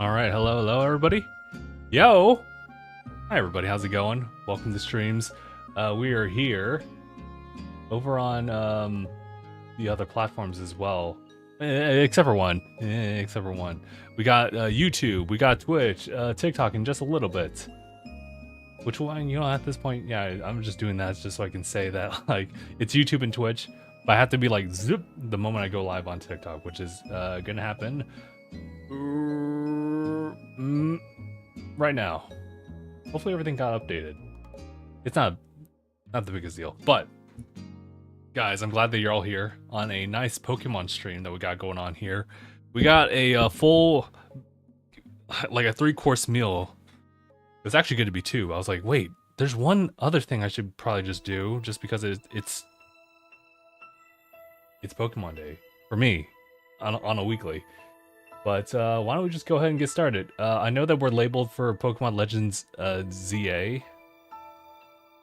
All right, hello everybody. Yo, hi everybody. How's it going? Welcome to streams. We are here over on the other platforms as well, except for one. Except for one. We got YouTube, we got Twitch, TikTok, and just a little bit. Which one? You know, at this point, yeah, I'm just doing that just so I can say that like it's YouTube and Twitch. But I have to be like zip the moment I go live on TikTok, which is gonna happen right now. Hopefully everything got updated. It's not the biggest deal, but guys, I'm glad that you're all here on a nice Pokemon stream that we got going on here. We got a full, like a 3-course meal. It's actually going to be 2. I was like, wait, there's one other thing I should probably just do, just because it's Pokemon Day for me on a weekly. But why don't we just go ahead and get started? I know that we're labeled for Pokemon Legends ZA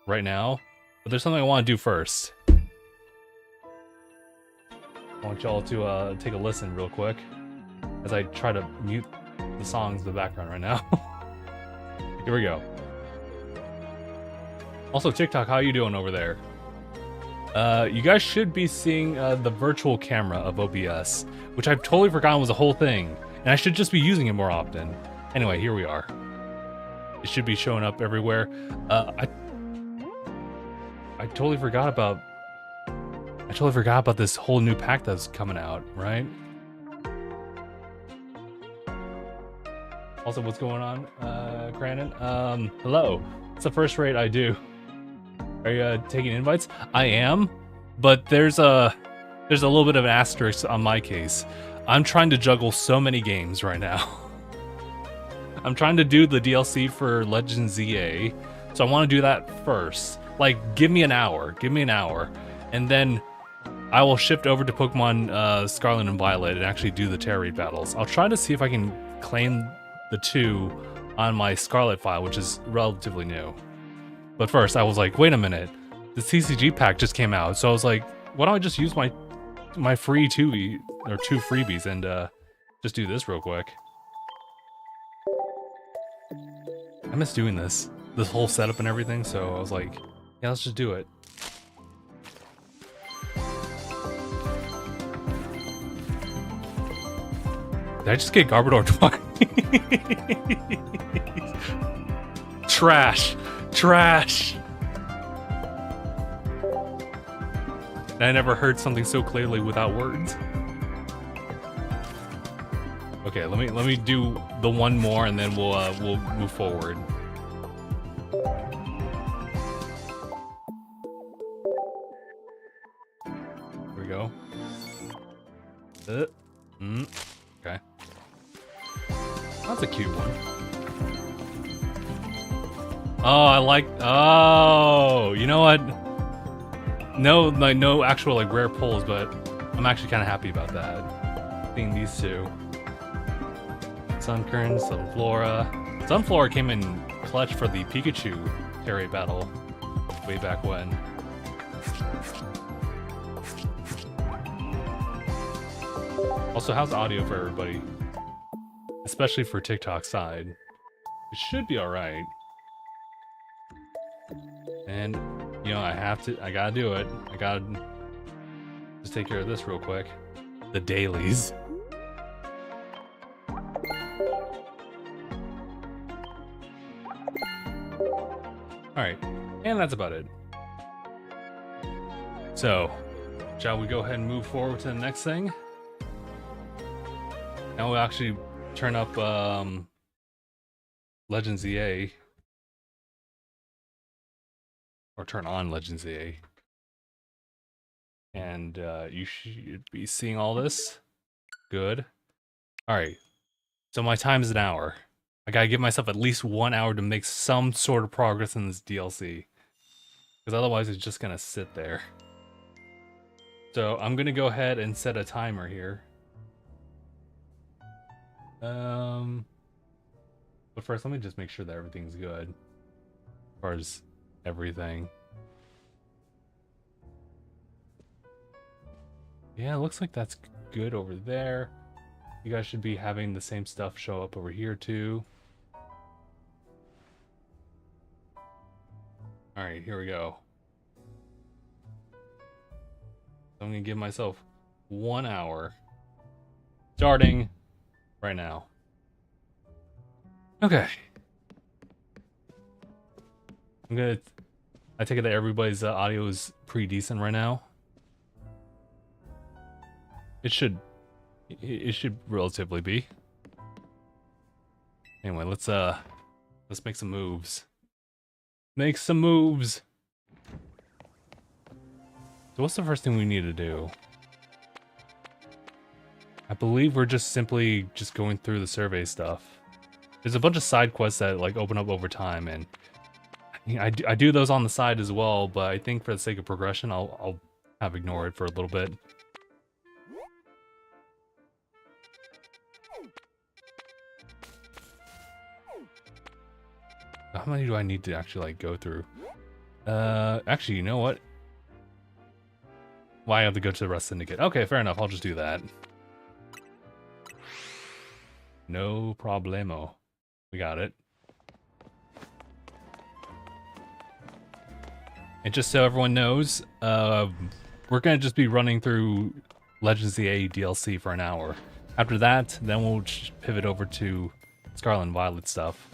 right now, but there's something I want to do first. I want y'all to take a listen real quick as I try to mute the songs in the background right now. Here we go. Also, TikTok, how you doing over there? You guys should be seeing the virtual camera of OBS, which I've totally forgotten was a whole thing, and I should just be using it more often. Anyway, here we are. It should be showing up everywhere. I totally forgot about this whole new pack that's coming out, right? Also, what's going on, Crandon? Hello. It's the first raid I do. Are you taking invites? I am, but there's a little bit of an asterisk on my case. I'm trying to juggle so many games right now. I'm trying to do the DLC for Legends ZA, so I want to do that first. Like, give me an hour, and then I will shift over to Pokemon Scarlet and Violet and actually do the Tera raid battles. I'll try to see if I can claim the 2 on my Scarlet file, which is relatively new. But first, I was like, wait a minute, the CCG pack just came out, so I was like, why don't I just use my free 2 freebies and just do this real quick. I miss doing this whole setup and everything, so I was like, yeah, let's just do it. Did I just get Garbodor twice? Trash. I never heard something so clearly without words. Okay, let me do the one more and then we'll move forward. Here we go. Okay. That's a cute one. Oh, you know what? No actual like rare pulls, but I'm actually kind of happy about that. Seeing these 2. Sunkern, Sunflora. Sunflora came in clutch for the Pikachu Tera battle way back when. Also, how's audio for everybody? Especially for TikTok side. It should be alright. And, you know, I gotta do it. I gotta just take care of this real quick. The dailies. Alright, and that's about it. So, shall we go ahead and move forward to the next thing? Now we'll actually turn up Legends ZA. Or turn on Legends ZA. And you should be seeing all this. Good. Alright. So my time is an hour. I gotta give myself at least 1 hour to make some sort of progress in this DLC. Because otherwise it's just gonna sit there. So I'm gonna go ahead and set a timer here. But first let me just make sure that everything's good. As far as everything. Yeah, it looks like that's good over there. You guys should be having the same stuff show up over here too. Alright, here we go. I'm gonna give myself 1 hour. Starting right now. Okay. I take it that everybody's audio is pretty decent right now. It should relatively be. Anyway, let's make some moves. Make some moves. So what's the first thing we need to do? I believe we're just simply going through the survey stuff. There's a bunch of side quests that like open up over time, and I do those on the side as well, but I think for the sake of progression, I'll have ignore it for a little bit. How many do I need to actually like go through? Actually, you know what? Why I have to go to the Rust Syndicate? Okay, fair enough. I'll just do that. No problemo. We got it. And just so everyone knows, we're gonna just be running through Legends of the A DLC for an hour. After that, then we'll pivot over to Scarlet and Violet stuff.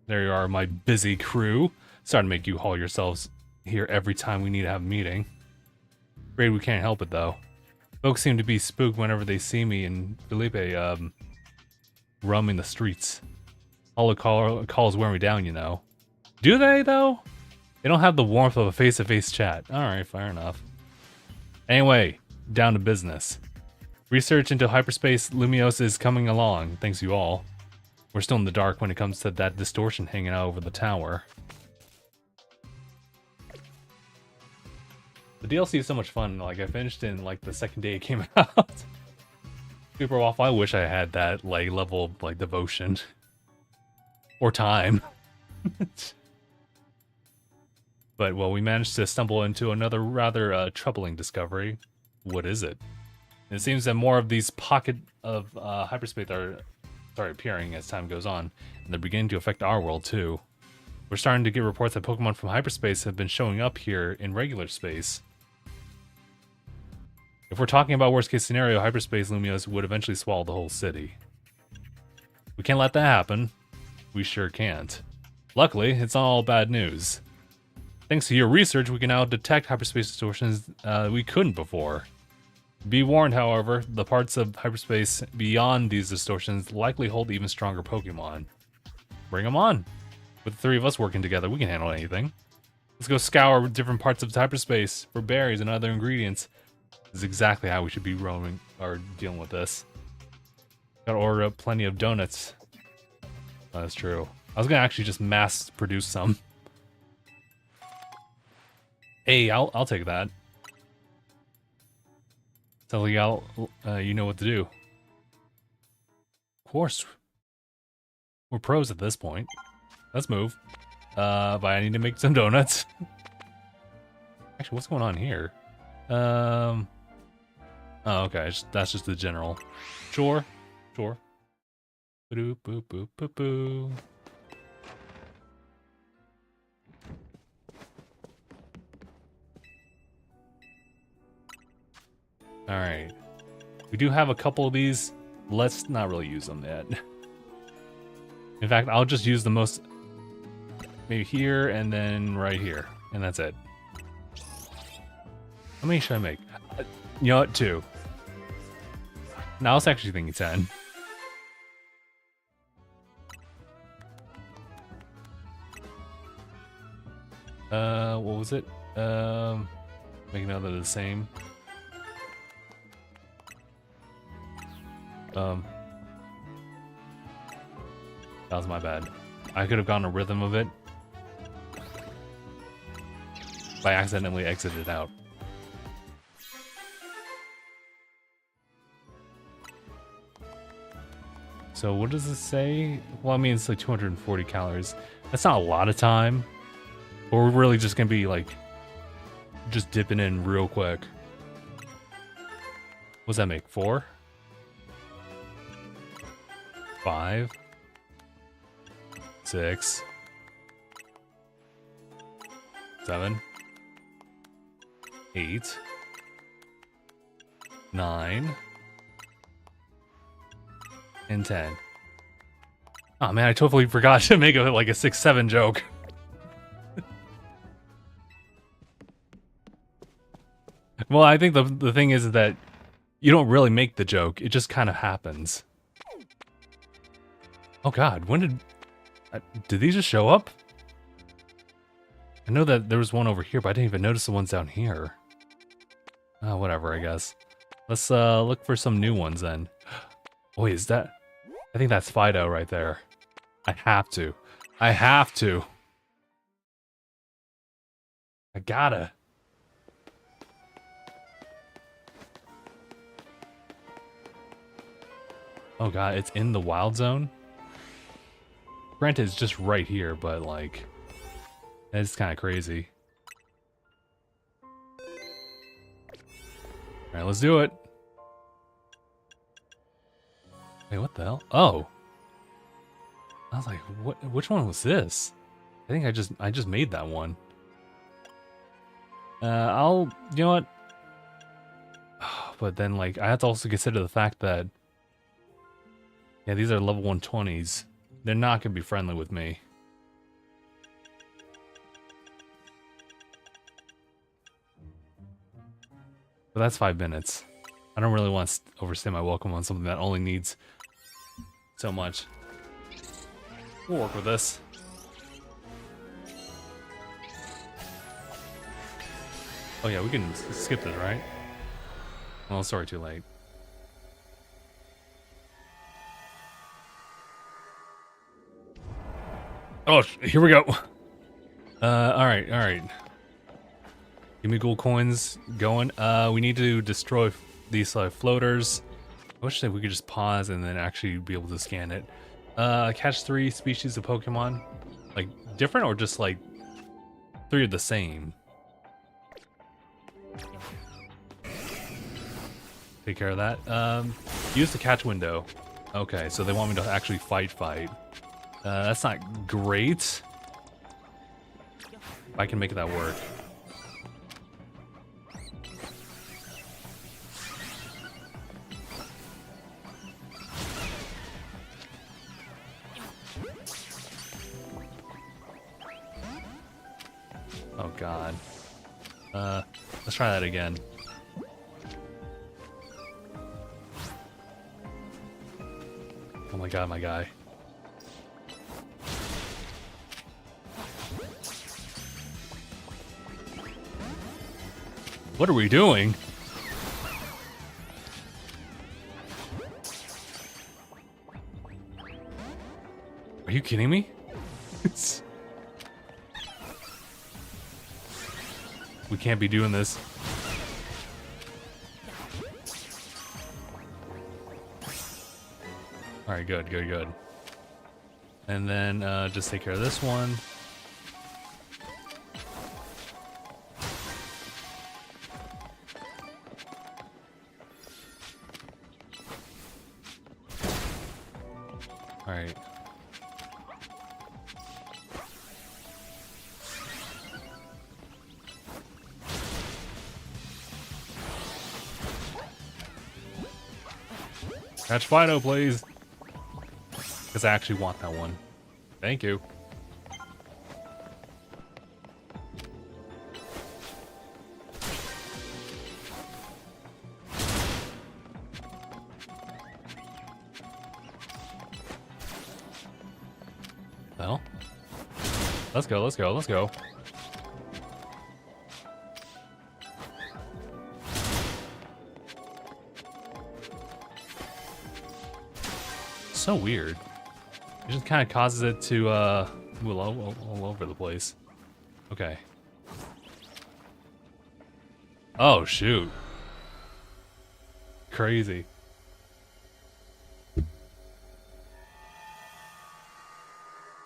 There you are, my busy crew. Sorry to make you haul yourselves here every time we need to have a meeting. Afraid we can't help it though. Folks seem to be spooked whenever they see me and Felipe roaming the streets. All the calls wear me down, you know. Do they though? They don't have the warmth of a face-to-face chat. Alright, fair enough. Anyway, down to business. Research into hyperspace Lumiose is coming along, thanks you all. We're still in the dark when it comes to that distortion hanging out over the tower. The DLC is so much fun. Like, I finished in like the second day it came out. Super awful. I wish I had that like level of like devotion or time. But well, we managed to stumble into another rather troubling discovery. What is it? It seems that more of these pockets of hyperspace are appearing as time goes on, and they're beginning to affect our world too. We're starting to get reports that Pokemon from hyperspace have been showing up here in regular space. If we're talking about worst case scenario, hyperspace Lumiose would eventually swallow the whole city. We can't let that happen. We sure can't. Luckily, it's not all bad news. Thanks to your research, we can now detect hyperspace distortions we couldn't before. Be warned, however, the parts of hyperspace beyond these distortions likely hold even stronger Pokemon. Bring them on. With the three of us working together, we can handle anything. Let's go scour different parts of hyperspace for berries and other ingredients. This is exactly how we should be roaming or dealing with this. Gotta order up plenty of donuts. Oh, that's true. I was gonna actually just mass produce some. Hey, I'll take that. Sounds like you know what to do. Of course. We're pros at this point. Let's move. But I need to make some donuts. Actually, what's going on here? Oh, okay. That's just the general. Sure. Sure. Boop, boop, boop, boop, boop. Alright. We do have a couple of these. Let's not really use them yet. In fact, I'll just use the most... Maybe here and then right here. And that's it. How many should I make? You know what? 2. Now I was actually thinking 10. What was it? Make another the same. That was my bad. I could have gone a rhythm of it. But I accidentally exited out. So what does it say? Well, I mean, it's like 240 calories. That's not a lot of time. But we're really just gonna be like, just dipping in real quick. What's that make? 4? 5? 6? 7? 8? 9? And 10. Oh man, I totally forgot to make it like a 6-7 joke. Well, I think the thing is that you don't really make the joke, it just kind of happens. Oh god, when did these just show up? I know that there was one over here, but I didn't even notice the ones down here. Oh, whatever, I guess. Let's look for some new ones then. Oh, wait, is that... I think that's Fido right there. I have to. I have to. I gotta. Oh god, it's in the wild zone? Granted, it's just right here, but like... It's kind of crazy. Alright, let's do it. Wait, what the hell? Oh! I was like, what? Which one was this? I think I just made that one. You know what? But then, like, I have to also consider the fact that... Yeah, these are level 120s. They're not going to be friendly with me. But that's 5 minutes. I don't really want to overstay my welcome on something that only needs so much. We'll work with this. Oh yeah, we can skip this, right? Well, sorry, too late. Oh, here we go. Alright. Give me gold coins going. We need to destroy these floaters. I wish that we could just pause and then actually be able to scan it. Catch 3 species of Pokemon. Like, different or just like 3 are the same? Take care of that. Use the catch window. Okay, so they want me to actually fight. That's not great. If I can make that work. Oh god. Let's try that again. Oh my god, my guy. What are we doing? Are you kidding me? We can't be doing this. Alright, good. And then just take care of this one. Alright. Catch Fido, please. Because I actually want that one. Thank you. Well, let's go. So weird. It just kind of causes it to move all over the place. Okay. Oh shoot. Crazy.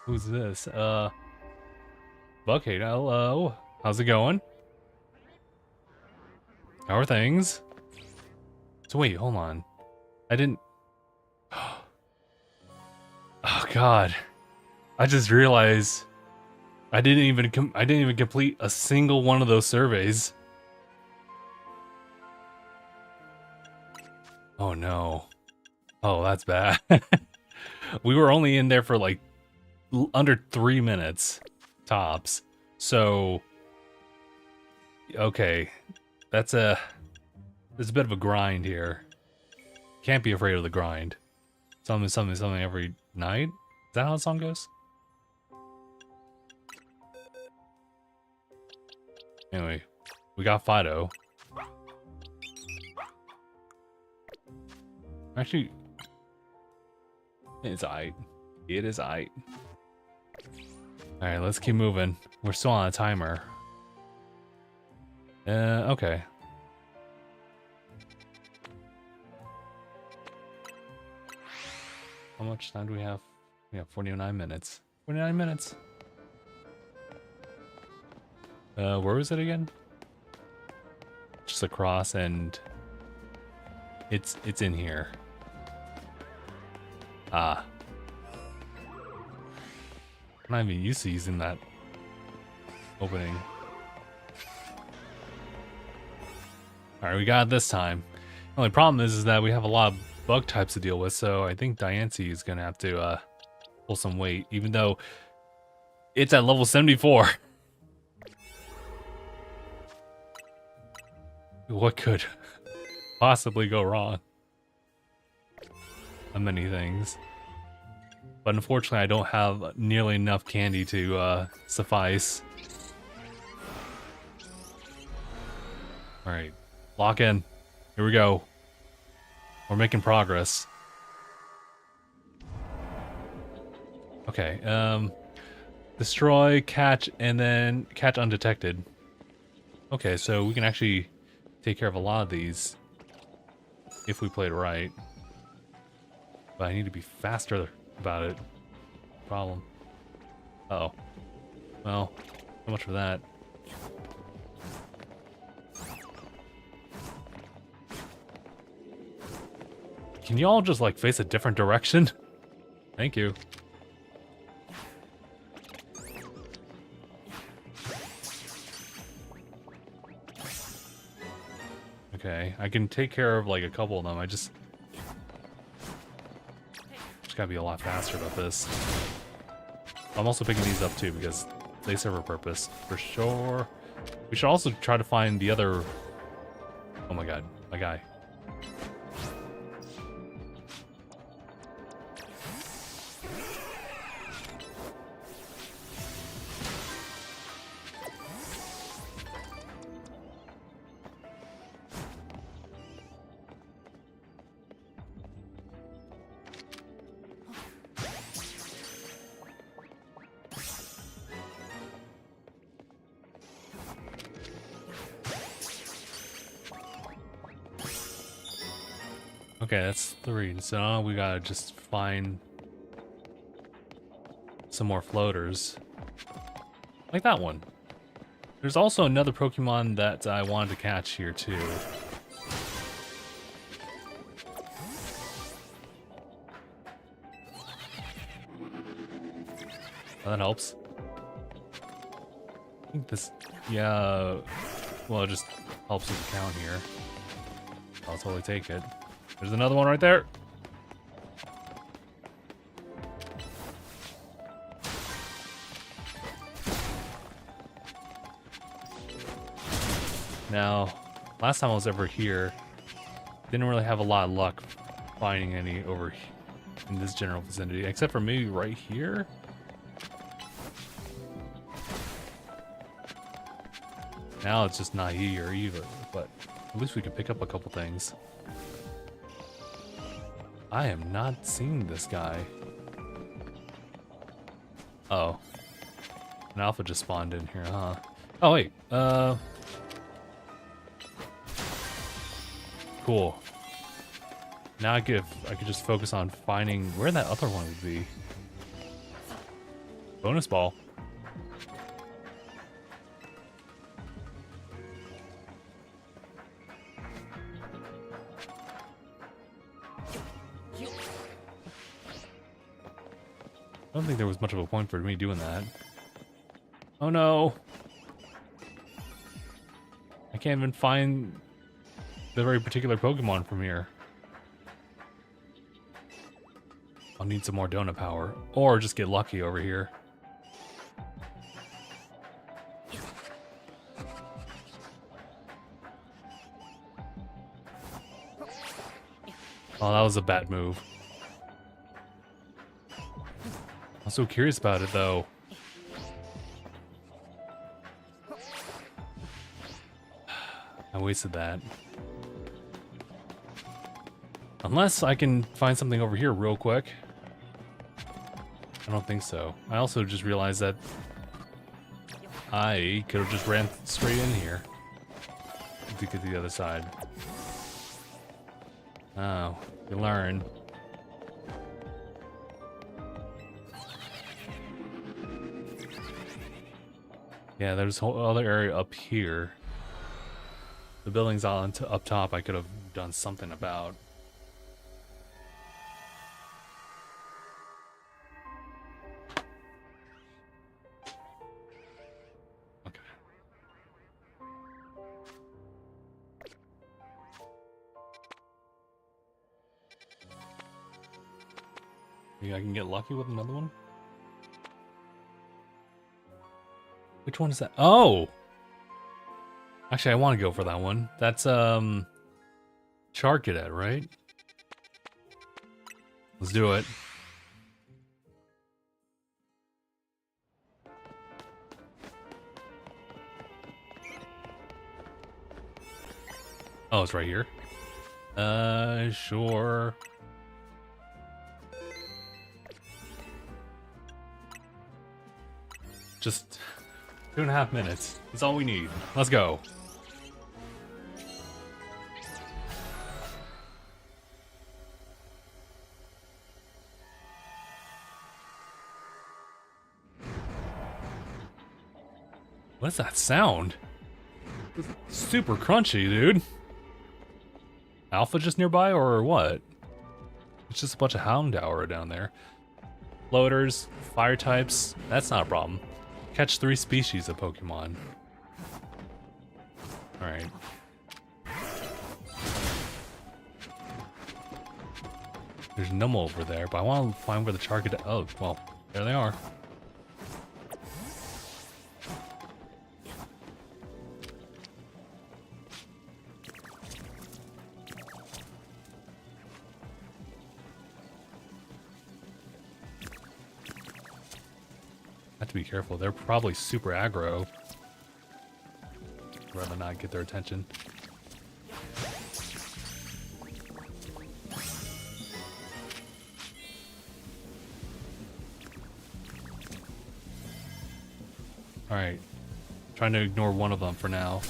Who's this? Buckhead, hello. How's it going? How are things? So wait, hold on. I didn't... Oh god. I just realized I didn't even complete a single one of those surveys. Oh no. Oh, that's bad. We were only in there for like under 3 minutes tops. So okay. There's a bit of a grind here. Can't be afraid of the grind. Something every night? Is that how the song goes? Anyway, we got Fido. Actually, it's aight. It is aight. Alright, let's keep moving. We're still on a timer. Okay. How much time do we have? We have 49 minutes. 49 minutes. Where was it again? Just across, and it's in here. Ah. I'm not even used to using that opening. Alright, we got it this time. The only problem is that we have a lot of bug types to deal with, so I think Diancie is gonna have to pull some weight, even though it's at level 74. What could possibly go wrong? Many things. But unfortunately, I don't have nearly enough candy to suffice. Alright, lock in. Here we go. We're making progress. Okay, destroy, catch, and then catch undetected. Okay, so we can actually take care of a lot of these if we played right. But I need to be faster about it. Problem. Uh-oh. Well, so much for that. Can y'all just like face a different direction? Thank you. Okay, I can take care of like a couple of them. I just gotta be a lot faster about this. I'm also picking these up too because they serve a purpose for sure. We should also try to find the other. Oh my god, my guy. Okay, that's 3. So now we gotta just find some more floaters. Like that one. There's also another Pokemon that I wanted to catch here too. Oh, that helps. I think this, yeah, well, it just helps with the count here. I'll totally take it. There's another one right there. Now, last time I was ever here, didn't really have a lot of luck finding any over in this general vicinity, except for maybe right here. Now it's just not here either, but at least we can pick up a couple things. I am not seeing this guy. Oh. An alpha just spawned in here, huh? Oh, wait. Cool. Now I could just focus on finding where that other one would be. Bonus ball. I don't think there was much of a point for me doing that. Oh no! I can't even find the very particular Pokemon from here. I'll need some more donut power. Or just get lucky over here. Oh, that was a bad move. I'm so curious about it, though. I wasted that. Unless I can find something over here real quick. I don't think so. I also just realized that I could have just ran straight in here to get to the other side. Oh, you learn. Yeah, there's a whole other area up here. The buildings up top I could have done something about. Okay. Maybe I can get lucky with another one? Which one is that? Oh! Actually, I want to go for that one. That's, Charcadet, right? Let's do it. Oh, it's right here. Sure. Just 2.5 minutes. That's all we need. Let's go. What's that sound? It's super crunchy, dude. Alpha just nearby, or what? It's just a bunch of Houndour down there. Floaters, fire types, that's not a problem. Catch 3 species of Pokemon. Alright. There's Numel over there, but I want to find where the Charcadet. Oh, well, there they are. Have to be careful. They're probably super aggro. I'd rather not get their attention. Alright. Trying to ignore one of them for now.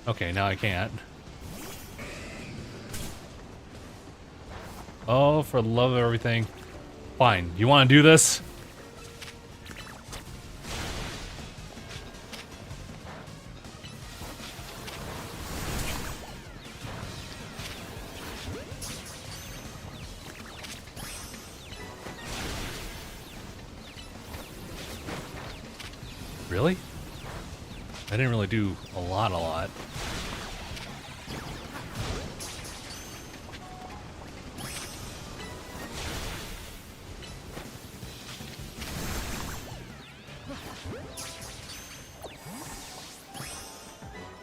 Okay, now I can't. Oh, for the love of everything. Fine. You want to do this? Really? I didn't really do a lot.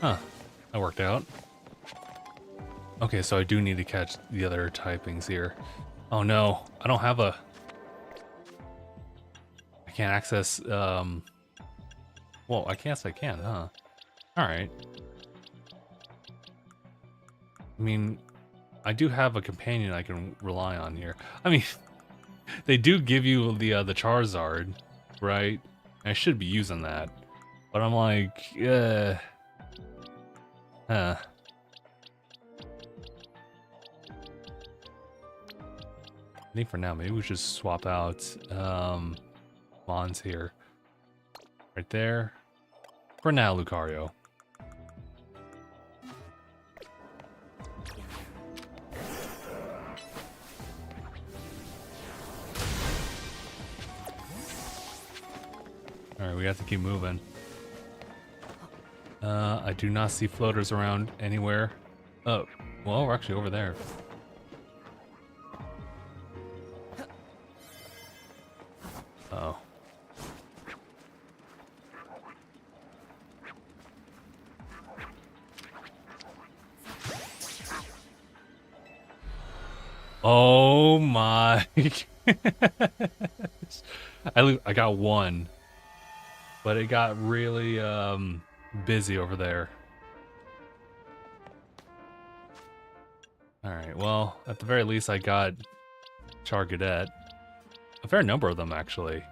Huh. That worked out. Okay, so I do need to catch the other typings here. Oh no, I don't have a... I can't access, well, I guess I can, huh? Alright. I mean, I do have a companion I can rely on here. I mean, they do give you the Charizard, right? I should be using that. But I'm like, huh. I think for now, maybe we should swap out Mons here. Right there. For now, Lucario. Alright, we have to keep moving. I do not see floaters around anywhere. Oh, well, we're actually over there. Uh-oh. Oh my. I got one. But it got really busy over there. Alright, well, at the very least I got Chargadet. A fair number of them actually.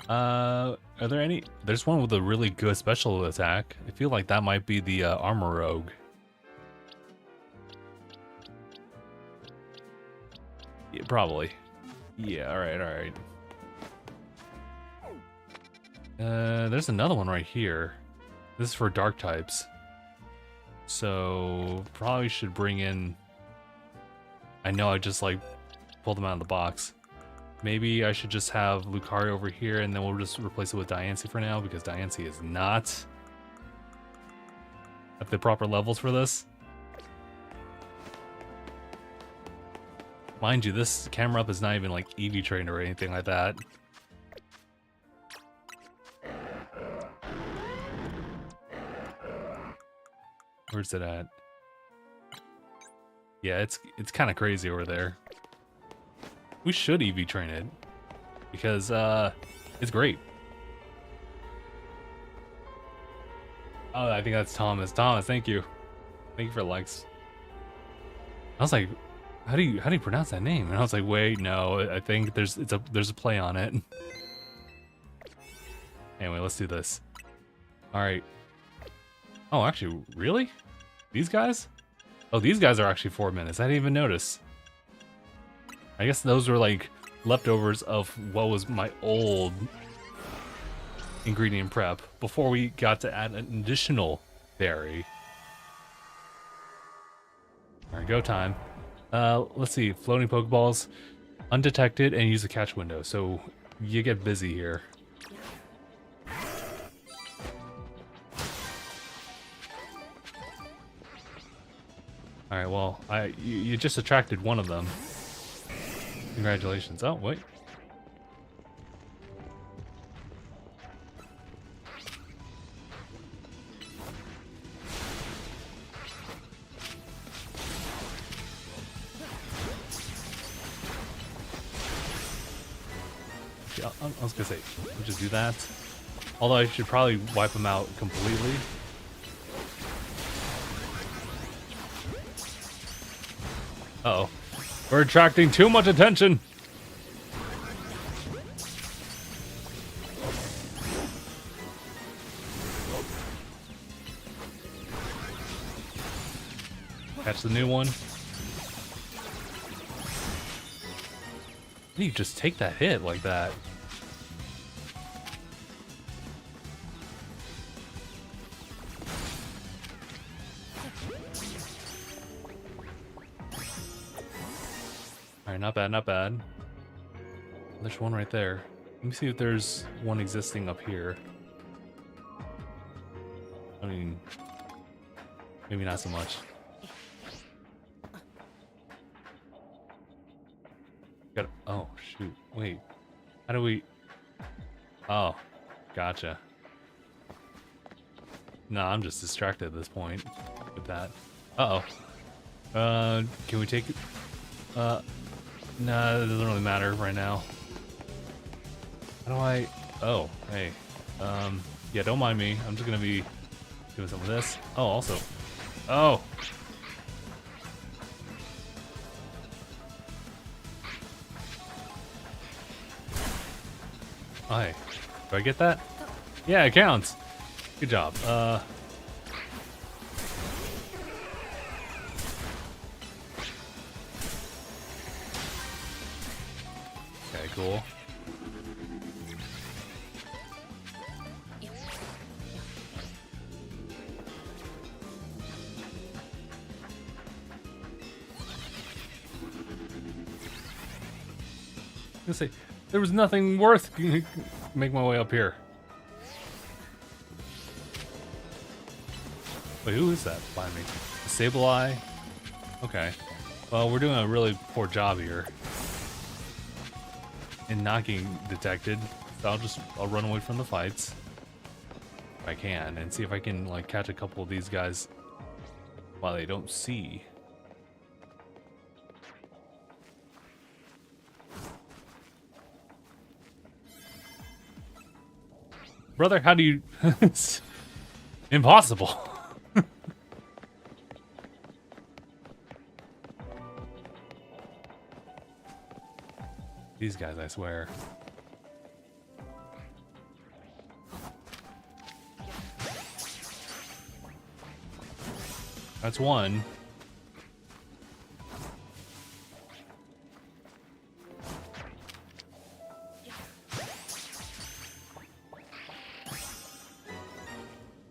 Are there any? There's one with a really good special attack. I feel like that might be the Armor Rogue. Yeah, probably. Yeah, alright. There's another one right here. This is for dark types. So, probably should bring in... I know I just, like, pulled them out of the box. Maybe I should just have Lucario over here, and then we'll just replace it with Diancie for now, because Diancie is not at the proper levels for this. Mind you, this camera up is not even, like, EV trained or anything like that. Where's it at? Yeah, it's kind of crazy over there. We should EV train it because it's great. Oh, I think that's Thomas. Thomas, thank you. Thank you for the likes. I was like, how do you pronounce that name? And I was like, wait, no, I think there's a play on it. Anyway, let's do this. All right. Oh, actually, really? These guys? Oh, these guys are actually 4 minutes. I didn't even notice. I guess those were like leftovers of what was my old ingredient prep before we got to add an additional berry. All right, go time. Let's see, floating Pokeballs, undetected, and use the catch window. So you get busy here. All right, well, you just attracted one of them. Congratulations. Oh, wait. Yeah, I was gonna say, we'll just do that. Although I should probably wipe them out completely. Uh-oh. We're attracting too much attention. Catch the new one. How do you just take that hit like that? Alright, not bad, not bad. There's one right there. Let me see if there's one existing up here. I mean, maybe not so much. Got. Oh shoot! Wait. How do we? Oh, gotcha. No, I'm just distracted at this point with that. Uh oh. Can we take it? Nah, it doesn't really matter right now. How do I? Oh, hey. Yeah, don't mind me. I'm just gonna be doing some of this. Oh, also. Oh. Oh, hey. Do I get that? Yeah, it counts. Good job. Okay, cool. I was gonna say, there was nothing worth make my way up here. Wait, who is that behind me? A Sableye? Okay. Well, we're doing a really poor job here in not getting detected. So I'll run away from the fights if I can and see if I can like catch a couple of these guys while they don't see. Brother, how do you... It's impossible. These guys, I swear. That's one.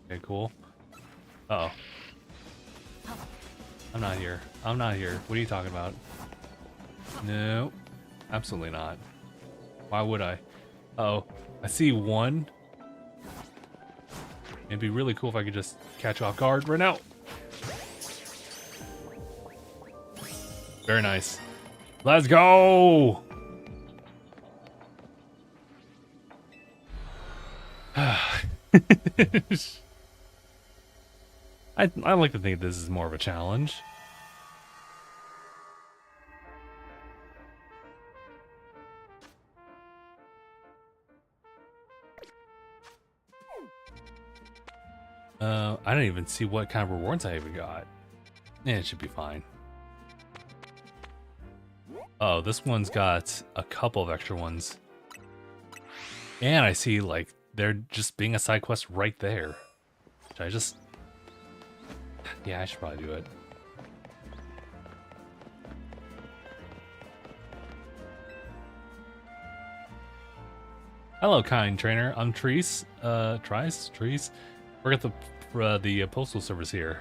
Okay, cool. Uh-oh. I'm not here. I'm not here. What are you talking about? No. Absolutely not. Why would I? Uh-oh. I see one. It'd be really cool if I could just catch off guard right now. Very nice. Let's go! I like to think this is more of a challenge. I don't even see what kind of rewards I even got. Yeah, it should be fine. Oh, this one's got a couple of extra ones. And I see, like, they're just being a side quest right there. Should I just... Yeah, I should probably do it. Hello, kind trainer. I'm Treese. Treese. Work at the postal service here.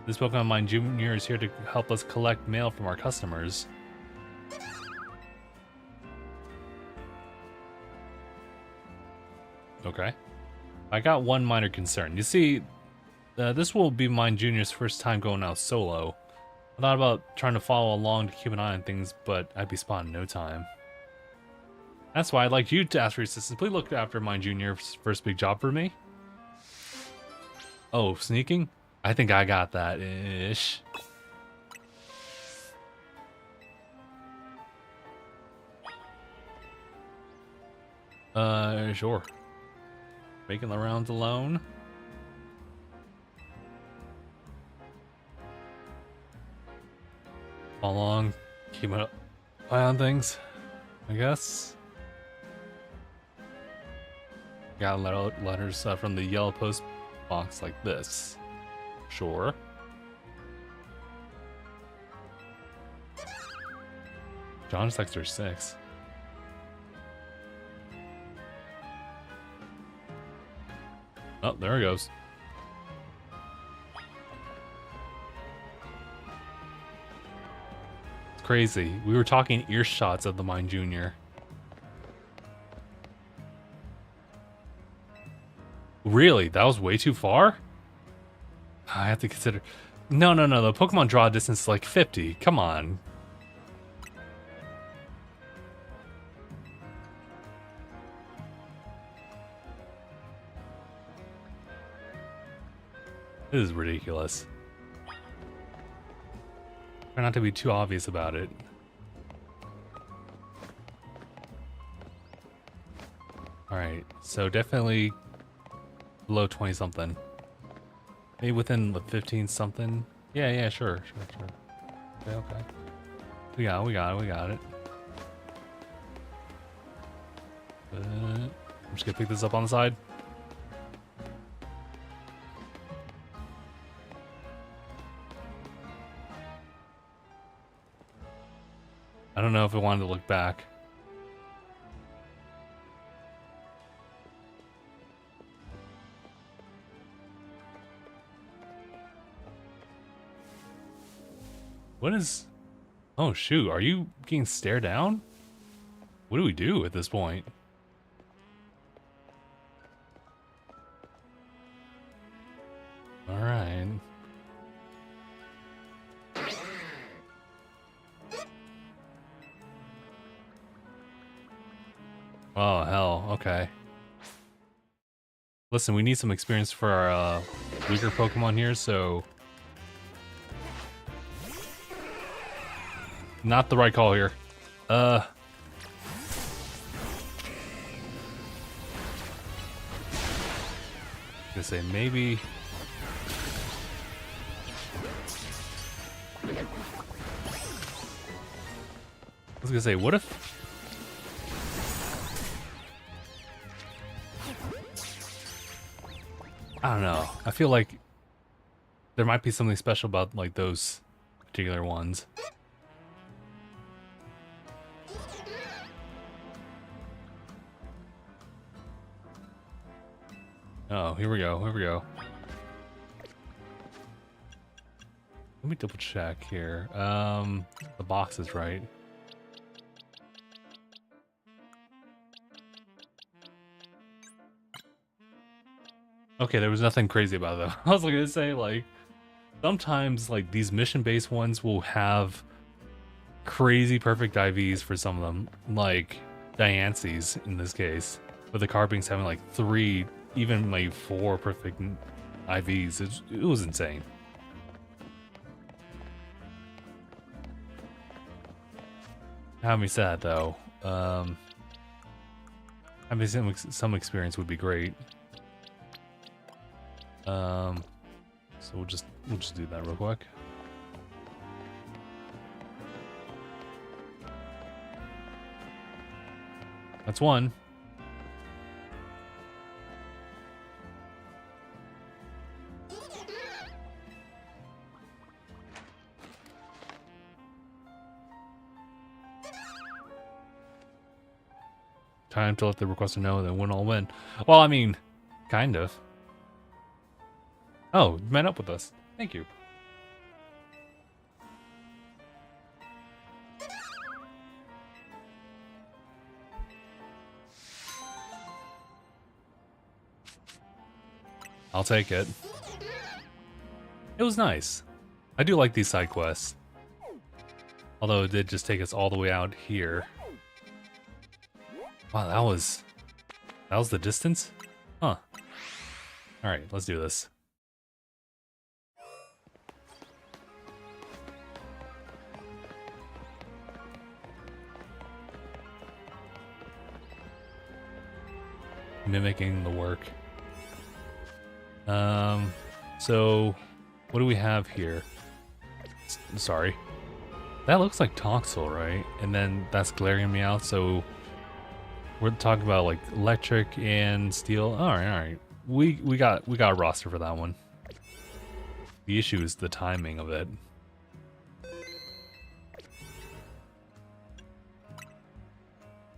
This Pokemon Mine Junior is here to help us collect mail from our customers. Okay. I got one minor concern. You see, this will be Mine Junior's first time going out solo. I thought about trying to follow along to keep an eye on things, but I'd be spotted in no time. That's why I'd like you to ask for assistance. Please look after Mine Junior's first big job for me. Oh, sneaking? I think I got that ish. Sure. Making the rounds alone. All along, keep an eye on things, I guess. Got letters from the yellow post box like this. Sure. John Sector 6. Oh, there he goes. It's crazy. We were talking earshots of the Mine Junior. Really? That was way too far? I have to consider... No. The Pokemon draw distance is like 50. Come on. This is ridiculous. Try not to be too obvious about it. Alright, so definitely below 20 something. Maybe within the 15 something. Yeah, sure. Okay. We got it. I'm just gonna pick this up on the side. I don't know if I wanted to look back. What is... Oh, shoot. Are you getting stared down? What do we do at this point? Oh, hell. Okay. Listen, we need some experience for our weaker Pokemon here, so... Not the right call here. Gonna say maybe... I was gonna say, what if... I don't know. I feel like there might be something special about like those particular ones. Oh, here we go. Here we go. Let me double check here. The box is right. Okay, there was nothing crazy about them. I was gonna say, like, sometimes, like, these mission-based ones will have crazy perfect IVs for some of them, like Diance's in this case, with the Carbings having, like, 3, even, like, 4 perfect IVs. It was insane. Having said that, though, having some experience would be great. So we'll just do that real quick. That's one. Time to let the requester know that win all win. Well, I mean, kind of. Oh, you met up with us. Thank you. I'll take it. It was nice. I do like these side quests. Although it did just take us all the way out here. Wow, that was the distance? Huh. Alright, let's do this. Mimicking the work. So what do we have here? Sorry. That looks like Toxel, right? And then that's glaring me out, so we're talking about like electric and steel. Alright. We got a roster for that one. The issue is the timing of it.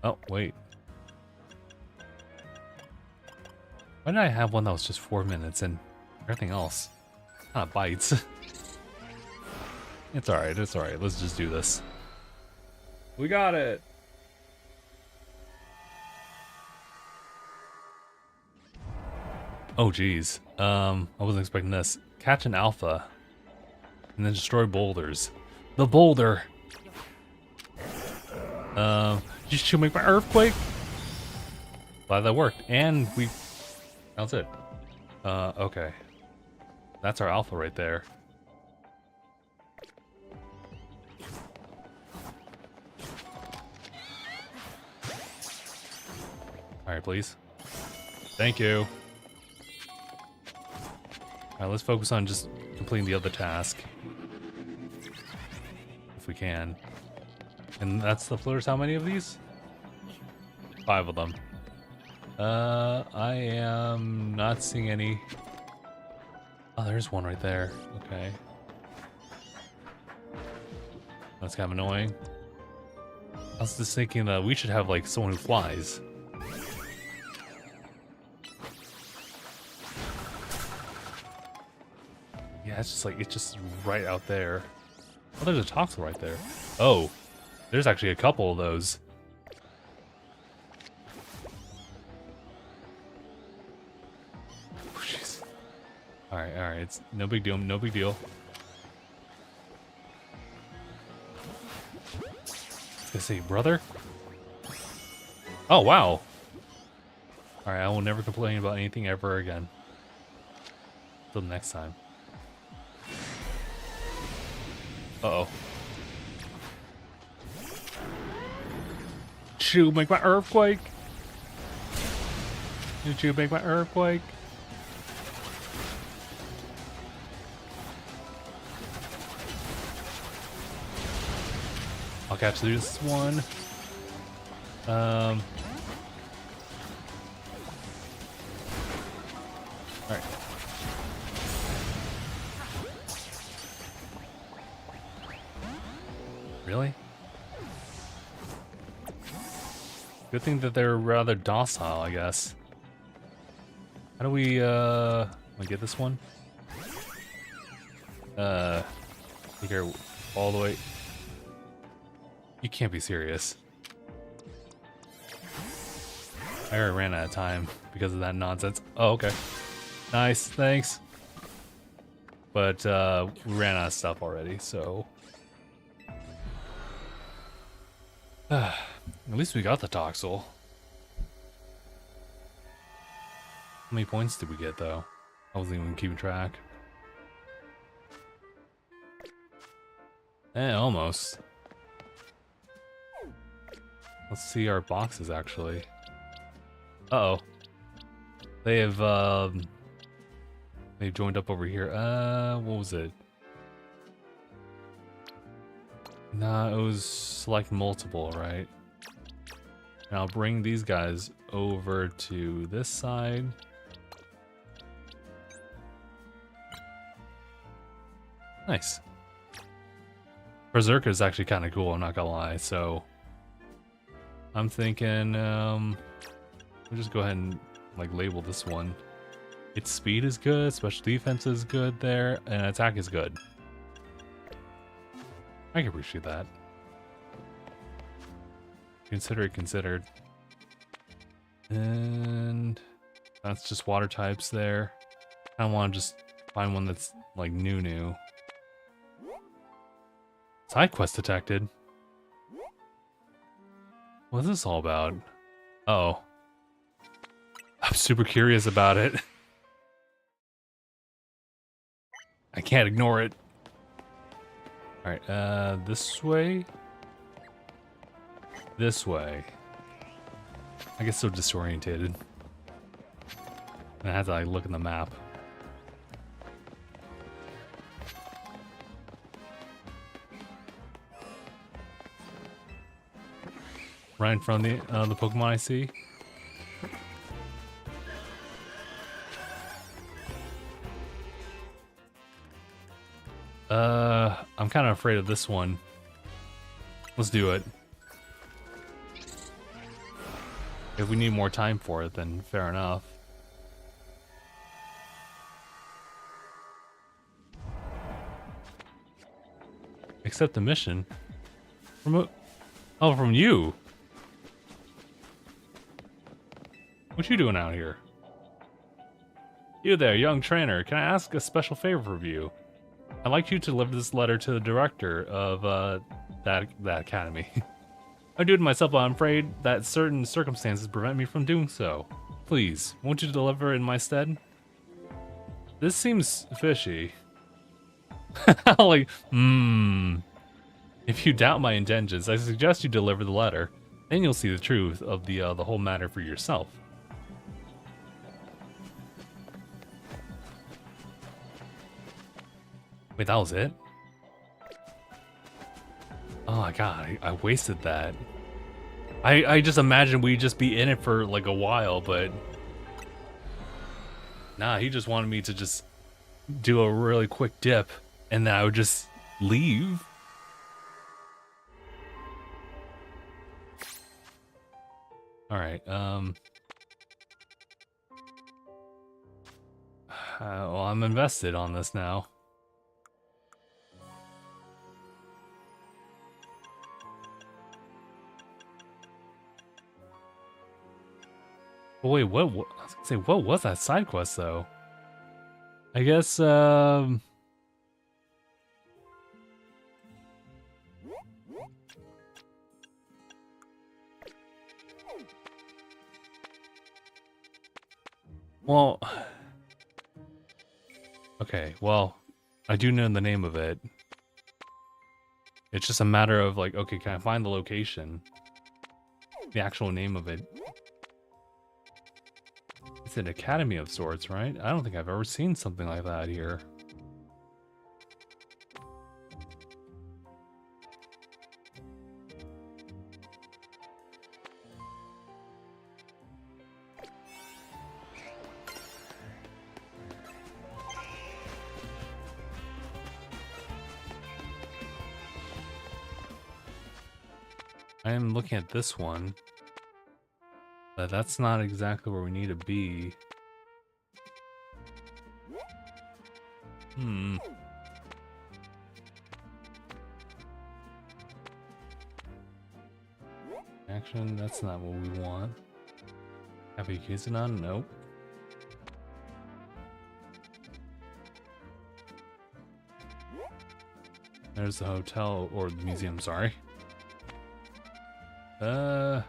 Oh, wait. Why did I have one that was just 4 minutes and everything else kind of bites? It's alright, it's alright. Let's just do this. We got it! Oh geez. I wasn't expecting this. Catch an alpha. And then destroy boulders. The boulder! Just to make my earthquake? Glad that worked. And we... That's it. Okay. That's our alpha right there. Alright, please. Thank you. Alright, let's focus on just completing the other task. If we can. And that's the floaters. How many of these? 5 of them. I am not seeing any. Oh, there's one right there. Okay. That's kind of annoying. I was just thinking that we should have like someone who flies. Yeah, it's just right out there. Oh, there's a Toxel right there. Oh, there's actually a couple of those. Alright, it's no big deal, no big deal. Let's see, brother. Oh, wow. Alright, I will never complain about anything ever again. Till next time. Uh-oh. Shoot, make my earthquake! Did you make my earthquake? I'll catch this one. Alright. Really? Good thing that they're rather docile, I guess. How do we get this one? Here, all the way. You can't be serious. I already ran out of time because of that nonsense. Oh, okay. Nice, thanks. But we ran out of stuff already, so at least we got the Toxel. How many points did we get though? I wasn't even keeping track. Almost. Let's see our boxes actually. Uh-oh. They have they've joined up over here. What was it? Nah, it was select multiple, right? And I'll bring these guys over to this side. Nice. Berserker is actually kind of cool, I'm not gonna lie, so I'm thinking we'll just go ahead and like label this one. Its speed is good, special defense is good there, and attack is good. I can appreciate that. Consider it considered. And that's just water types there. I want to just find one that's like new. Side quest detected. What's this all about? Uh-oh. I'm super curious about it. I can't ignore it. Alright, this way? This way. I get so disorientated. I have to like look in the map. Right in front of the Pokemon I see. I'm kind of afraid of this one. Let's do it. If we need more time for it, then fair enough. Accept the mission. From you. What you doing out here? You there, young trainer. Can I ask a special favor of you? I'd like you to deliver this letter to the director of that academy. I do it myself, but I'm afraid that certain circumstances prevent me from doing so. Please, won't you deliver in my stead? This seems fishy. Like, If you doubt my intentions, I suggest you deliver the letter. Then you'll see the truth of the whole matter for yourself. Wait, that was it? Oh my god, I wasted that. I just imagined we'd just be in it for like a while, but nah, he just wanted me to just do a really quick dip and then I would just leave. Alright, well, I'm invested on this now. But wait, what? I was gonna say, what was that side quest though? I guess, Well, okay, well, I do know the name of it. It's just a matter of like, okay, can I find the location? The actual name of it. It's an academy of sorts, right? I don't think I've ever seen something like that here. I am looking at this one, but that's not exactly where we need to be. Action, that's not what we want. Happy Kizunan? Nope. There's the hotel, or the museum, sorry. I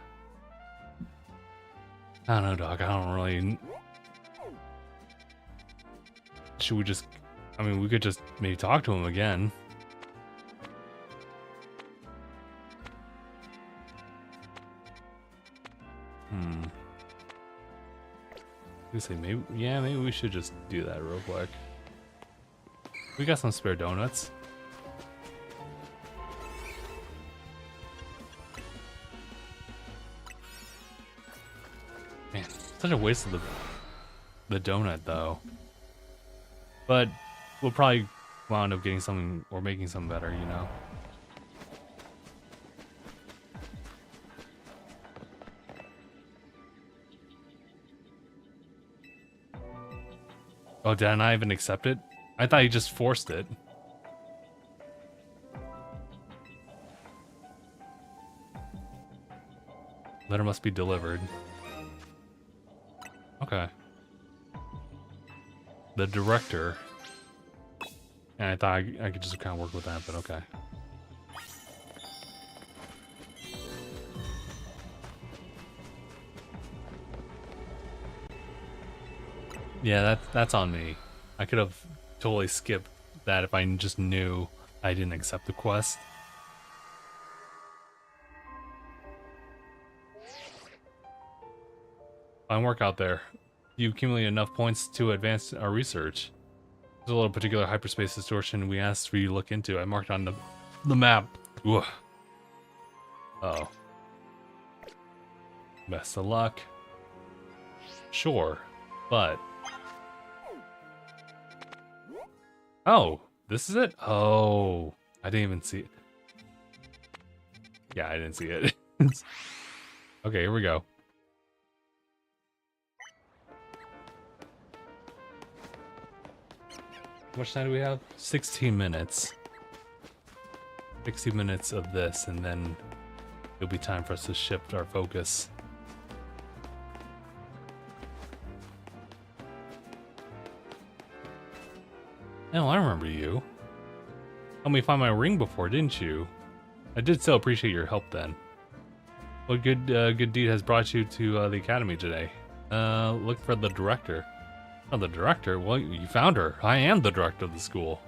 don't know, Doc. I don't really... Should we just... I mean, we could just maybe talk to him again. You say maybe... Yeah, maybe we should just do that real quick. We got some spare donuts. Man, such a waste of the donut, though. But we'll probably wound up getting something or making something better, you know. Oh, did I not even accept it? I thought you just forced it. Letter must be delivered. Okay. The director. And I thought I could just kind of work with that, but okay. Yeah, that's on me. I could have totally skipped that if I just knew I didn't accept the quest. Fine work out there. You accumulated enough points to advance our research. There's a little particular hyperspace distortion we asked for you to look into. I marked on the map. Ooh. Uh-oh. Best of luck. Sure, but... Oh, this is it? Oh, I didn't even see it. Yeah, I didn't see it. Okay, here we go. How much time do we have? 16 minutes. 60 minutes of this, and then it'll be time for us to shift our focus. Oh, I remember you. Helped me find my ring before, didn't you? I did so appreciate your help then. What good deed has brought you to the academy today? Look for the director. Oh, the director? Well, you found her. I am the director of the school.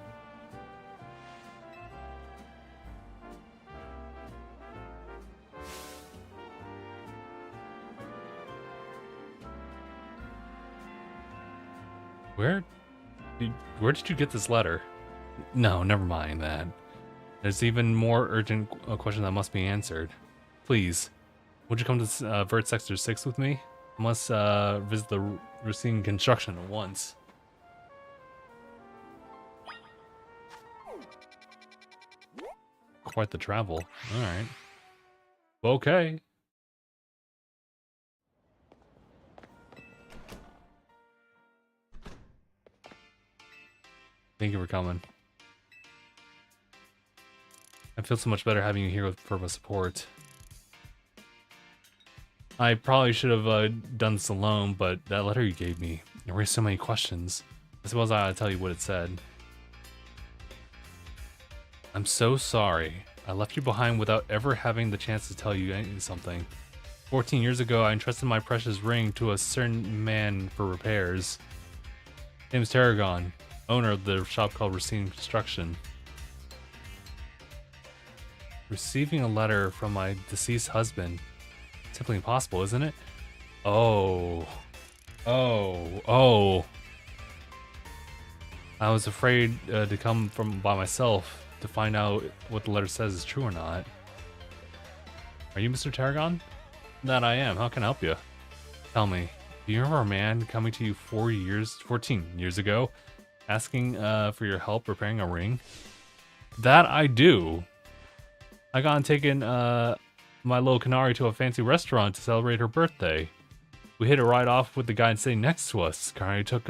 Where did you get this letter? No, never mind that. There's even more urgent question that must be answered. Please, would you come to Vert Sector 6 with me? I must visit the Racine construction at once. Quite the travel. Alright. Okay. Thank you for coming. I feel so much better having you here for my support. I probably should have done this alone, but that letter you gave me, it raised so many questions. I suppose I ought to tell you what it said. I'm so sorry. I left you behind without ever having the chance to tell you something. 14 years ago, I entrusted my precious ring to a certain man for repairs. His name is Tera, owner of the shop called Racine Construction. Receiving a letter from my deceased husband. Simply impossible, isn't it? Oh. I was afraid to come by myself to find out what the letter says is true or not. Are you Mr. Tarragon? That I am. How can I help you? Tell me, do you remember a man coming to you 14 years ago, asking for your help repairing a ring? That I do. I got taken my little canary to a fancy restaurant to celebrate her birthday. We hit it right off with the guy sitting next to us. Canary took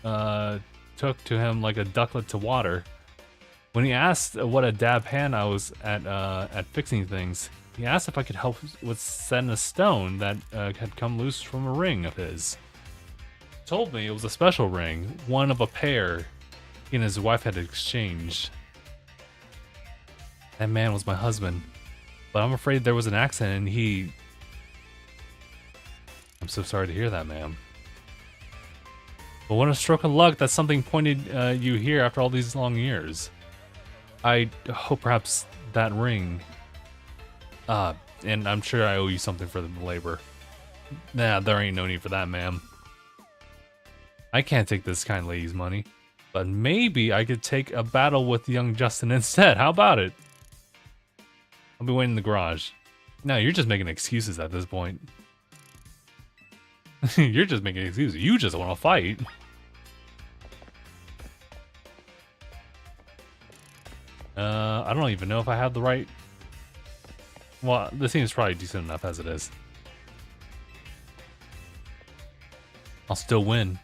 to him like a ducklet to water. When he asked what a dab hand I was at fixing things, he asked if I could help with setting a stone that had come loose from a ring of his. He told me it was a special ring, one of a pair he and his wife had exchanged. That man was my husband, but I'm afraid there was an accident and he... I'm so sorry to hear that, ma'am. But what a stroke of luck that something pointed you here after all these long years. I hope perhaps that ring... and I'm sure I owe you something for the labor. Nah, there ain't no need for that, ma'am. I can't take this kind lady's money, but maybe I could take a battle with young Justin instead. How about it? I'll be waiting in the garage. No, you're just making excuses at this point. You're just making excuses. You just want to fight. I don't even know if I have the right... Well, this seems probably decent enough as it is. I'll still win.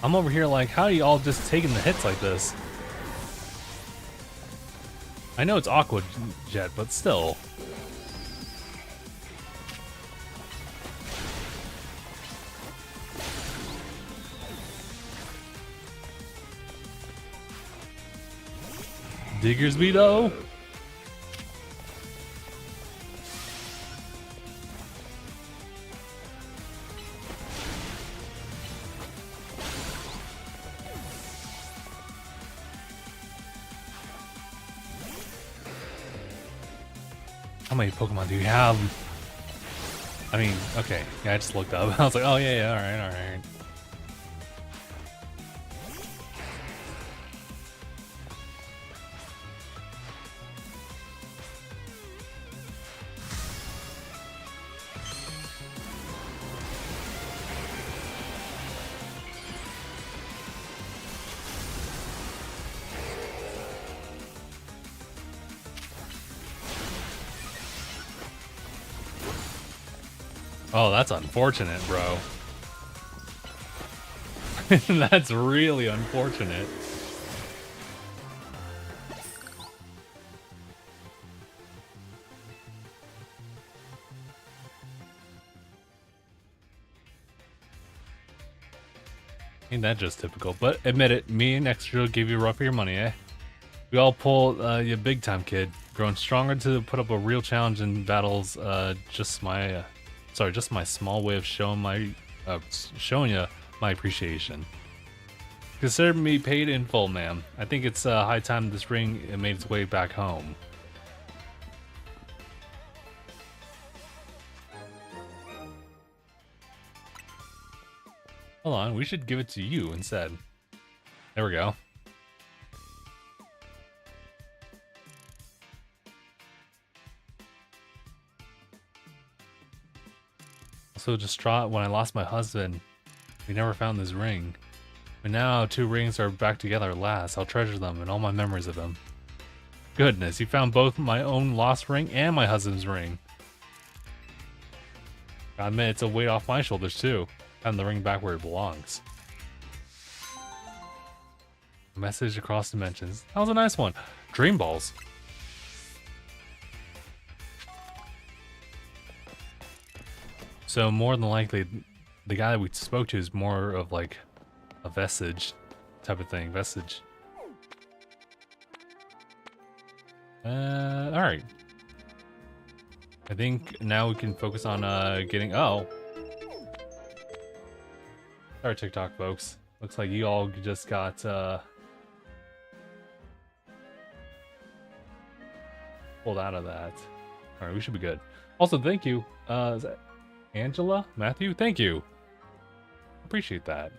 I'm over here like, how are you all just taking the hits like this? I know it's Aqua Jet, but still. Diggersby though? How many Pokemon do you have? I mean, okay. Yeah, I just looked up. I was like, oh yeah, alright. Oh, that's unfortunate, bro. That's really unfortunate. Ain't that just typical? But admit it, me and Extra gave you a run for your money, eh? We all pull you big time, kid. Growing stronger to put up a real challenge in battles. Just my small way of showing you my appreciation. Consider me paid in full, ma'am. I think it's high time this ring made its way back home. Hold on, we should give it to you instead. There we go. So distraught when I lost my husband. We never found this ring. But now our two rings are back together at last. I'll treasure them and all my memories of them. Goodness, you found both my own lost ring and my husband's ring. I admit, it's a weight off my shoulders too. And the ring back where it belongs. Message across dimensions. That was a nice one. Dream balls. So more than likely, the guy that we spoke to is more of like a vestige type of thing. Vestige. Alright. I think now we can focus on getting... Oh. Sorry, TikTok folks. Looks like you all just got pulled out of that. Alright, we should be good. Also, thank you. Is that Angela? Matthew? Thank you. Appreciate that.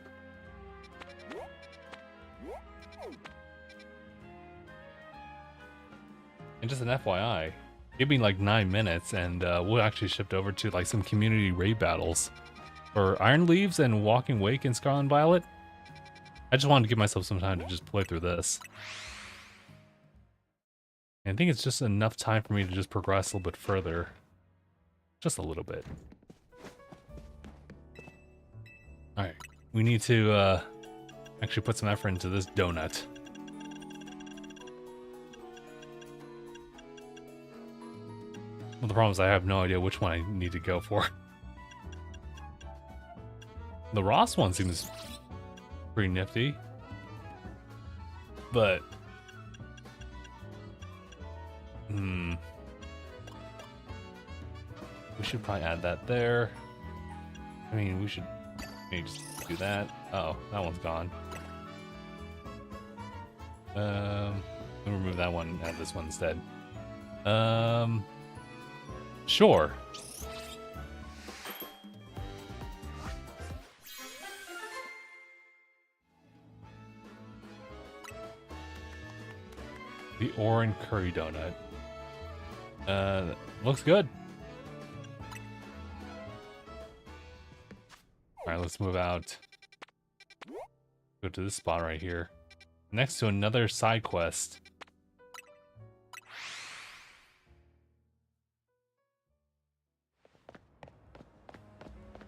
And just an FYI, give me like 9 minutes and we'll actually shift over to like some community raid battles for Iron Leaves and Walking Wake and Scarlet and Violet. I just wanted to give myself some time to just play through this. And I think it's just enough time for me to just progress a little bit further. Just a little bit. Alright, we need to actually put some effort into this donut. Well, the problem is I have no idea which one I need to go for. The Ross one seems pretty nifty. But... we should probably add that there. I mean, we should maybe just do that. Oh, that one's gone. We'll remove that one and add this one instead. Sure. The Oran Curry Donut. Looks good. Alright, let's move out. Go to this spot right here. Next to another side quest.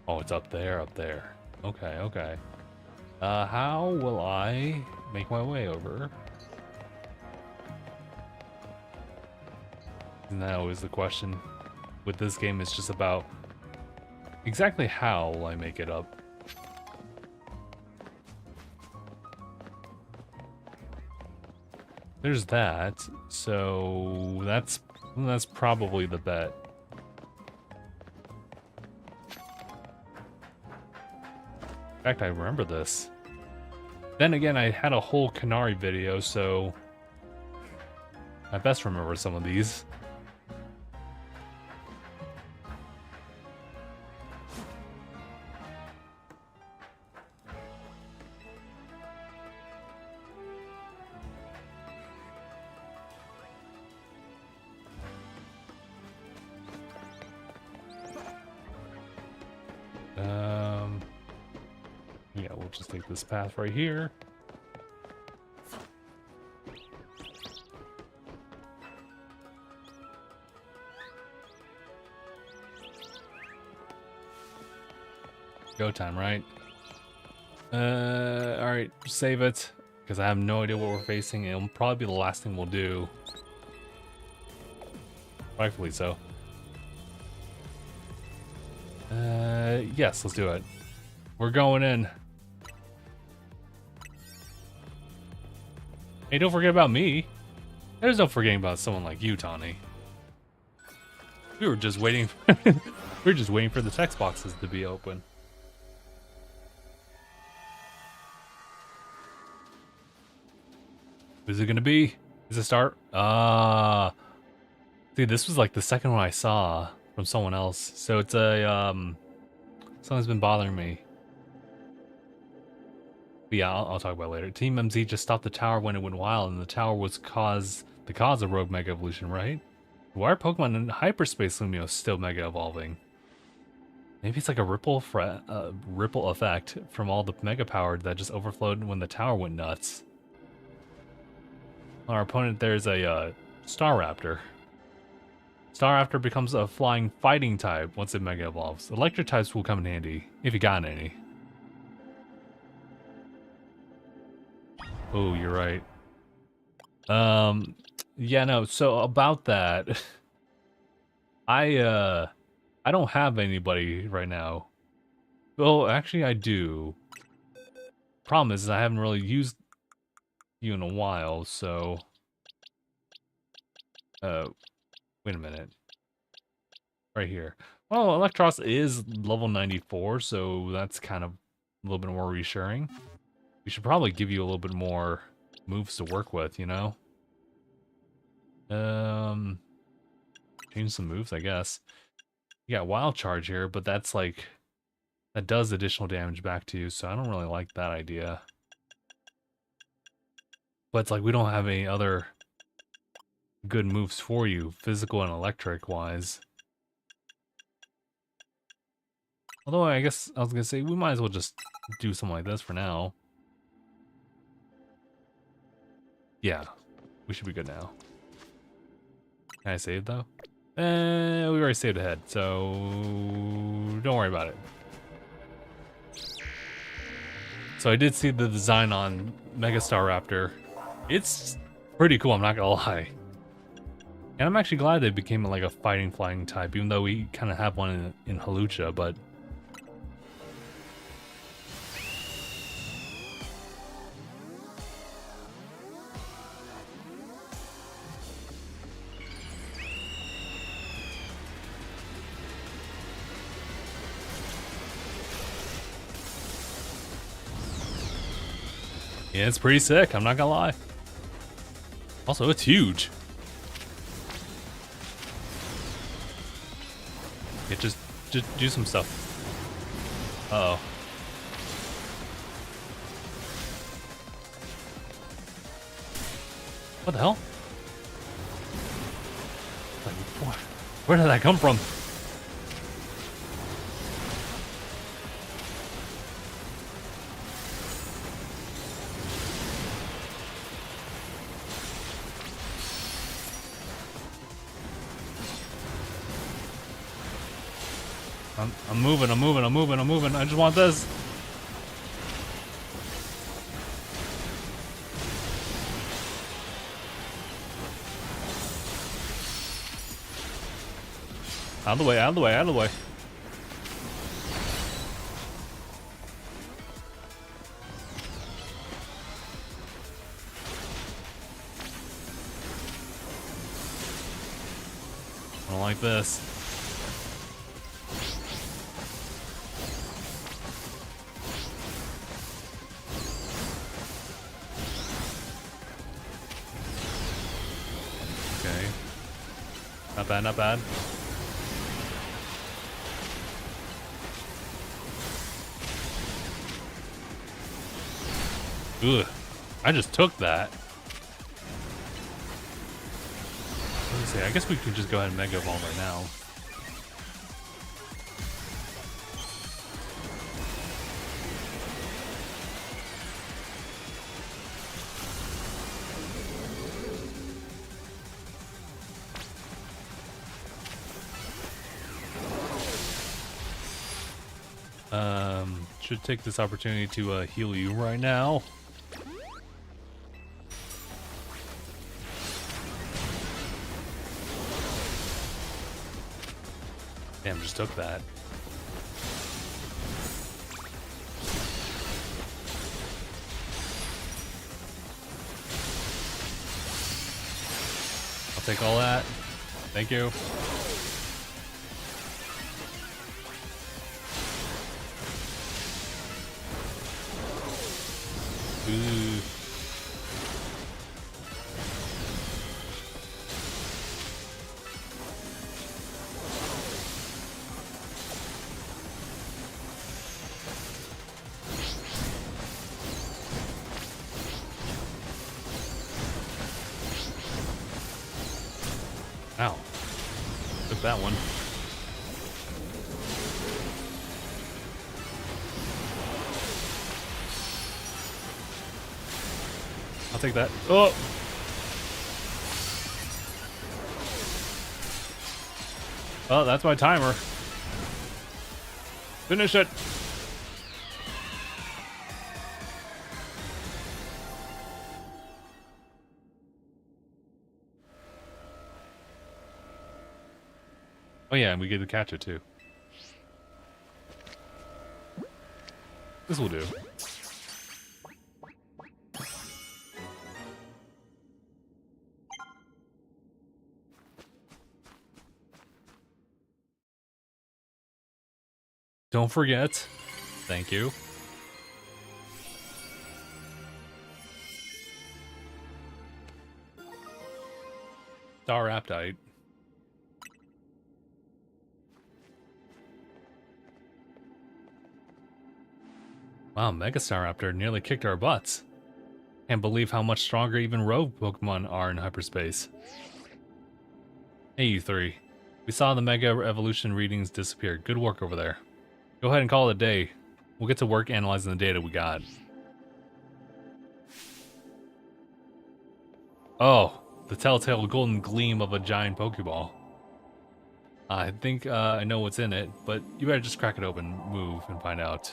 Oh, it's up there, up there. Okay, okay. How will I make my way over? Isn't that always the question? With this game, it's just about exactly how will I make it up. There's that, so that's probably the bet. In fact, I remember this. Then again, I had a whole Canary video, so I best remember some of these. Yeah, we'll just take this path right here. Go time, right? Alright, save it. Because I have no idea what we're facing. It'll probably be the last thing we'll do. Rightfully so. Yes, let's do it. We're going in. Hey, don't forget about me. There's no forgetting about someone like you, Tawny. We were just waiting. We were just waiting for the text boxes to be open. Who's it gonna be? Is it start? Dude, this was like the second one I saw from someone else. So it's a something's been bothering me. But yeah, I'll talk about it later. Team MZ just stopped the tower when it went wild, and the tower was the cause of Rogue Mega Evolution, right? Why are Pokemon in hyperspace Lumio still Mega Evolving? Maybe it's like a ripple effect from all the Mega Power that just overflowed when the tower went nuts. Our opponent there's a Staraptor. Staraptor becomes a flying fighting type once it Mega Evolves. Electric types will come in handy, if you got any. Oh, you're right. Yeah, no, so about that, I don't have anybody right now. Well, actually I do. Problem is I haven't really used you in a while, so... wait a minute. Right here. Well, Electros is level 94, so that's kind of a little bit more reassuring. We should probably give you a little bit more moves to work with, you know? Change some moves, I guess. You got Wild Charge here, but that's like... That does additional damage back to you, so I don't really like that idea. But it's like we don't have any other good moves for you, physical and electric-wise. Although I guess I was gonna say we might as well just do something like this for now. Yeah, we should be good now. Can I save though? We already saved ahead, so don't worry about it. So I did see the design on Mega Staraptor. It's pretty cool, I'm not gonna lie. And I'm actually glad they became like a fighting flying type, even though we kind of have one in Halucha, but... Yeah, it's pretty sick, I'm not gonna lie. Also, it's huge. Yeah, just do some stuff. Uh-oh. What the hell? Like, where did that come from? I'm moving. I just want this. Out of the way. I don't like this. Not bad. Ugh, I just took that. Let me see, I guess we could just go ahead and Mega Evolve right now. Should take this opportunity to heal you right now. Damn, just took that. I'll take all that. Thank you. Ooh. Ow. Took that one. I'll take that. Oh! Well, that's my timer. Finish it. Oh yeah, and we get to catch it too. This will do. Don't forget. Thank you. Staraptite. Wow, Mega Staraptor nearly kicked our butts. Can't believe how much stronger even rogue Pokemon are in hyperspace. Hey, you three. We saw the Mega Evolution readings disappear. Good work over there. Go ahead and call it a day. We'll get to work analyzing the data we got. Oh, the telltale golden gleam of a giant Pokeball. I think I know what's in it, but you better just crack it open, move, and find out.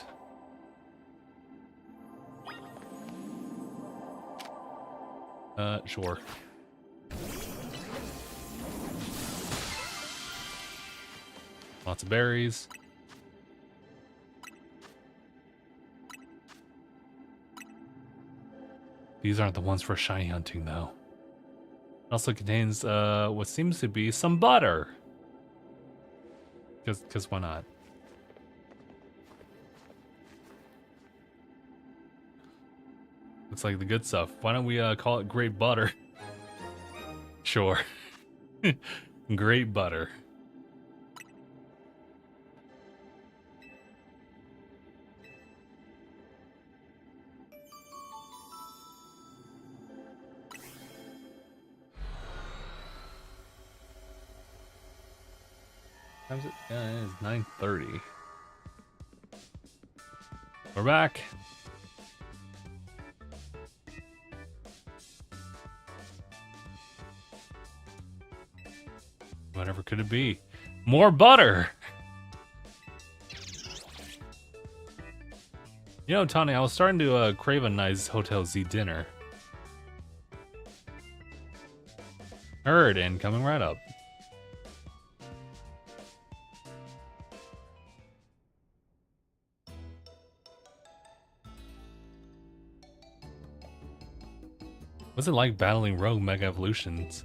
Sure. Lots of berries. These aren't the ones for shiny hunting, though. It also contains what seems to be some butter. Because why not? Looks like the good stuff. Why don't we call it Great Butter? Sure. Great Butter. Time's it? Yeah, it is 9:30. We're back. Whatever could it be? More butter! You know, Tani, I was starting to crave a nice Hotel Z dinner. Heard, and coming right up. What's it like battling rogue Mega Evolutions?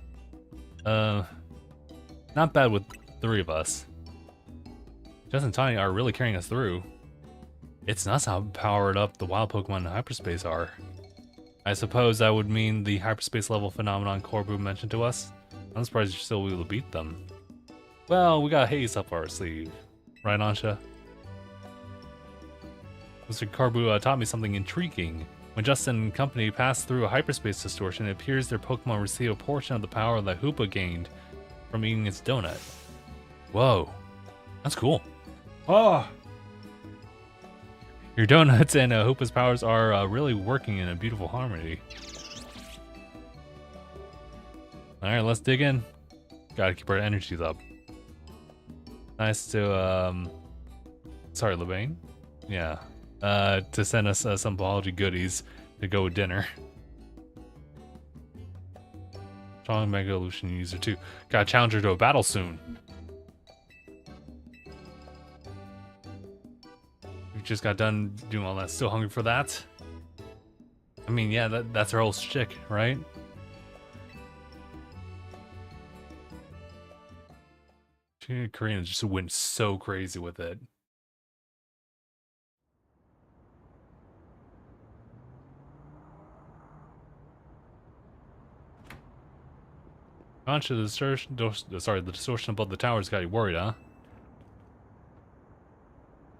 Not bad with 3 of us. Jess and Tiny are really carrying us through. It's nuts how powered up the wild Pokemon in hyperspace are. I suppose that would mean the hyperspace level phenomenon Corbu mentioned to us. I'm surprised you're still able to beat them. Well, we got Haze up our sleeve. Right, Ansha? Mr. Corbu taught me something intriguing. When Justin and company pass through a hyperspace distortion, it appears their Pokemon receive a portion of the power that Hoopa gained from eating its donut. Whoa. That's cool. Oh! Your donuts and Hoopa's powers are really working in a beautiful harmony. Alright, let's dig in. Gotta keep our energies up. Nice to, sorry, Levain? Yeah. To send us some biology goodies to go with dinner. Strong Mega Evolution user too. Gotta challenge her to a battle soon. We just got done doing all that. Still hungry for that? I mean, yeah, that's our whole shtick, right? Koreans just went so crazy with it. Conscious the distortion above the towers got you worried, huh?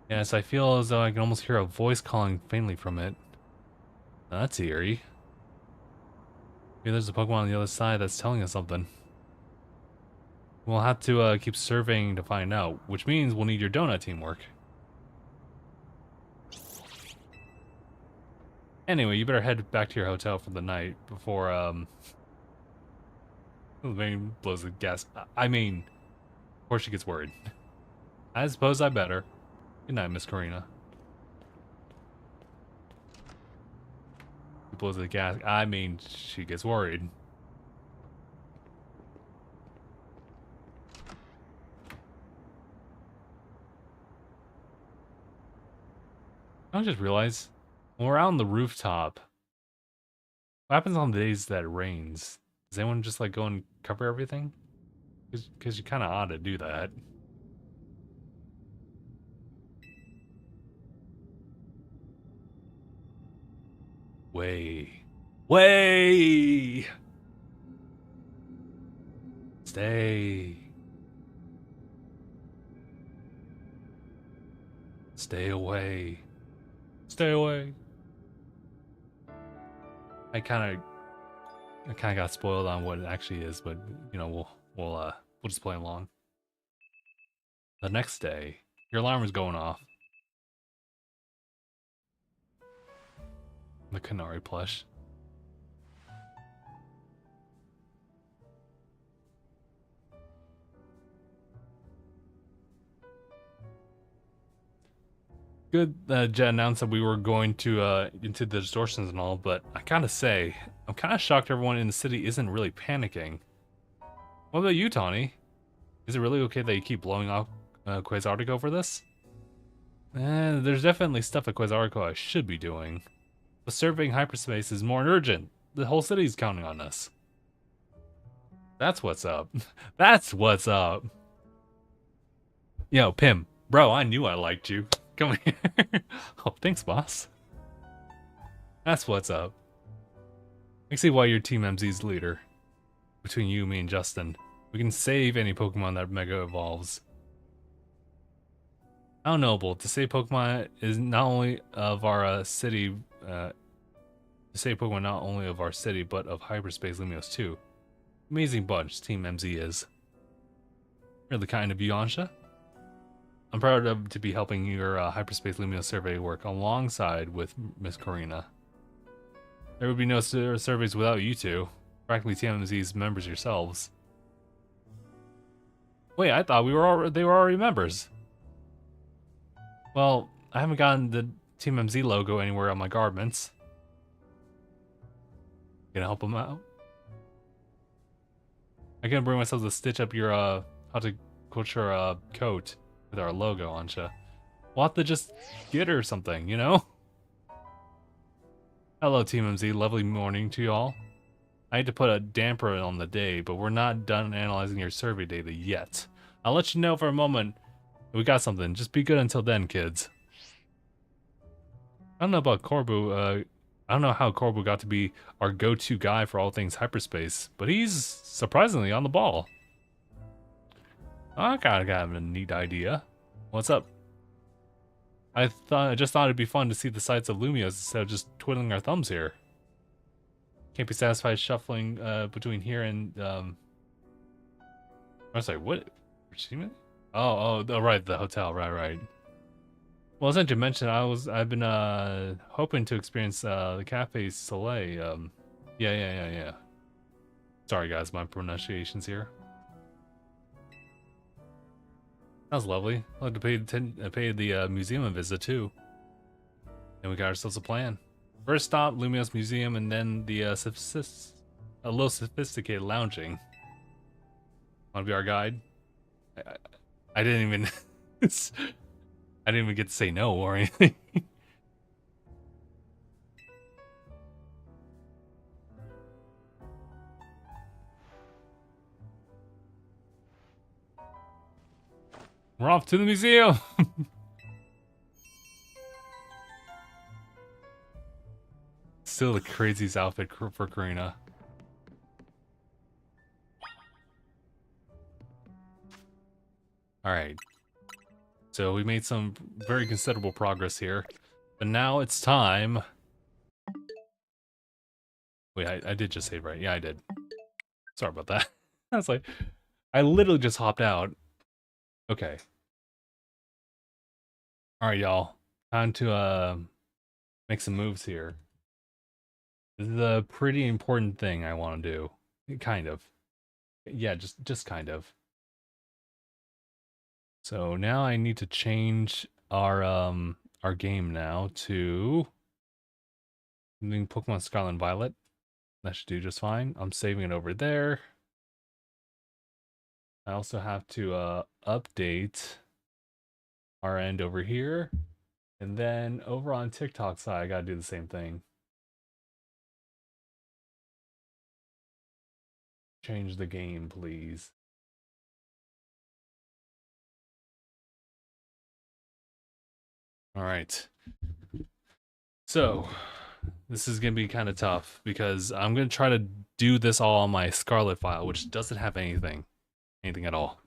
Yes, I feel as though I can almost hear a voice calling faintly from it. That's eerie. Maybe there's a Pokemon on the other side that's telling us something. We'll have to keep surveying to find out, which means we'll need your donut teamwork. Anyway, you better head back to your hotel for the night before, Lane blows the gas. I mean, course she gets worried. I suppose I better. Good night, Miss Karina. She blows the gas. I mean, she gets worried. I just realized when we're out on the rooftop, what happens on the days that it rains? Does anyone just like go and cover everything? Because you kind of ought to do that. Way. Way! Stay. Stay away. Stay away. I kind of got spoiled on what it actually is, but you know, we'll just play along. The next day, your alarm is going off. The Canary plush. Good that Jet announced that we were going to into the distortions and all, but I gotta say, I'm kind of shocked everyone in the city isn't really panicking. What about you, Tawny? Is it really okay that you keep blowing off Quasartico for this? There's definitely stuff at Quasartico I should be doing. But surveying hyperspace is more urgent. The whole city's counting on us. That's what's up. That's what's up. Yo, Pim. Bro, I knew I liked you. Come here. Oh, thanks, boss. That's what's up. I can see why you're Team MZ's leader. Between you, me, and Justin, we can save any Pokemon that Mega evolves. How noble to save Pokemon is not only of our city, to save Pokemon not only of our city, but of hyperspace Lumios too. Amazing bunch Team MZ is. Really kind of you, Ansha. I'm proud to be helping your hyperspace Lumios survey work alongside with Miss Karina. There would be no surveys without you two. Practically TMZ's members yourselves. Wait, I thought they were already members. Well, I haven't gotten the Team MZ logo anywhere on my garments. Gonna help them out? I can bring myself to stitch up your horticulture coat with our logo, Ansha. We'll have to just get her something, you know? Hello, Team MZ. Lovely morning to y'all. I hate to put a damper on the day, but we're not done analyzing your survey data yet. I'll let you know for a moment if we got something. Just be good until then, kids. I don't know about Corbu. I don't know how Corbu got to be our go-to guy for all things hyperspace, but he's surprisingly on the ball. I got a neat idea. What's up? I just thought it'd be fun to see the sights of Lumios instead of just twiddling our thumbs here. Can't be satisfied shuffling between here and I was like, what? Oh, right, the hotel, right. Well, since you mentioned, I've been hoping to experience the Cafe Soleil. Yeah. Sorry guys, my pronunciations here. That was lovely. I'd like to pay the museum a visit too. And we got ourselves a plan. First stop, Lumios Museum, and then the a little sophisticated lounging. Want to be our guide? I didn't even I didn't even get to say no or anything. We're off to the museum. Still the craziest outfit for Karina. Alright. So we made some very considerable progress here. But now it's time. Wait, I did just say it right. Yeah, I did. Sorry about that. I was like, I literally just hopped out. Okay. Alright, y'all. Time to make some moves here. This is a pretty important thing I want to do. Kind of. Yeah, just kind of. So now I need to change our game now to doing Pokemon Scarlet and Violet. That should do just fine. I'm saving it over there. I also have to update our end over here. And then over on TikTok side, I gotta do the same thing. Change the game, please. All right. So this is gonna be kind of tough because I'm gonna try to do this all on my Scarlet file, which doesn't have anything at all.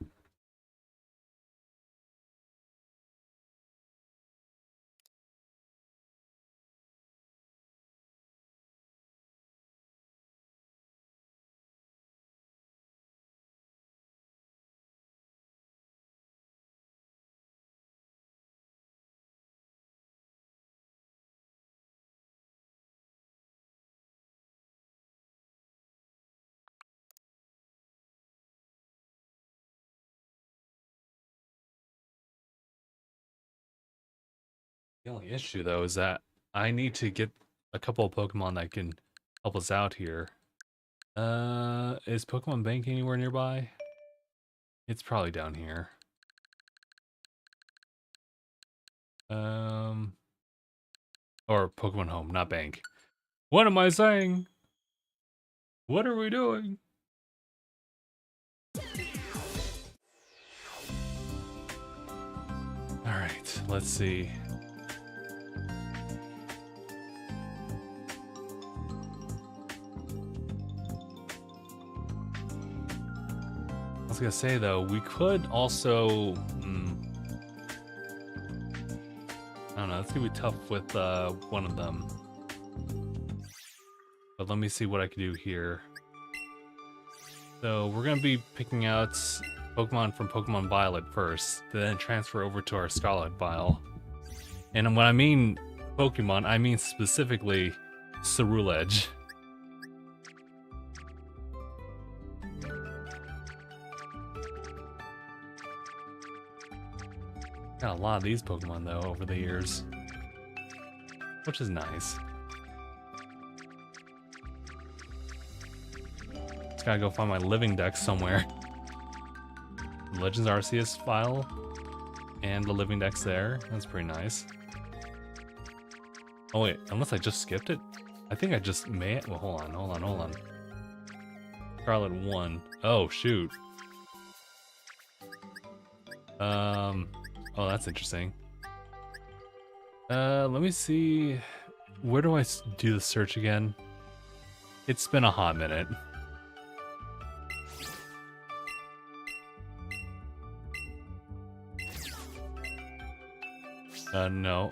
The only issue though is that I need to get a couple of Pokemon that can help us out here. Is Pokemon Bank anywhere nearby? It's probably down here. Or Pokemon Home, not Bank. What am I saying? What are we doing? All right, let's see. I was gonna say though, we could also, I don't know, it's gonna be tough with one of them. But let me see what I can do here. So we're gonna be picking out Pokemon from Pokemon Violet first, then transfer over to our Scarlet file. And when I mean Pokemon, I mean specifically Ceruledge. Got a lot of these Pokemon though over the years, which is nice. Just gotta go find my living deck somewhere. Legends Arceus file and the living deck's there. That's pretty nice. Oh wait, unless I just skipped it? I think I just may. Well, hold on. Scarlet 1. Oh shoot. Oh, that's interesting. Let me see. Where do I do the search again? It's been a hot minute. No.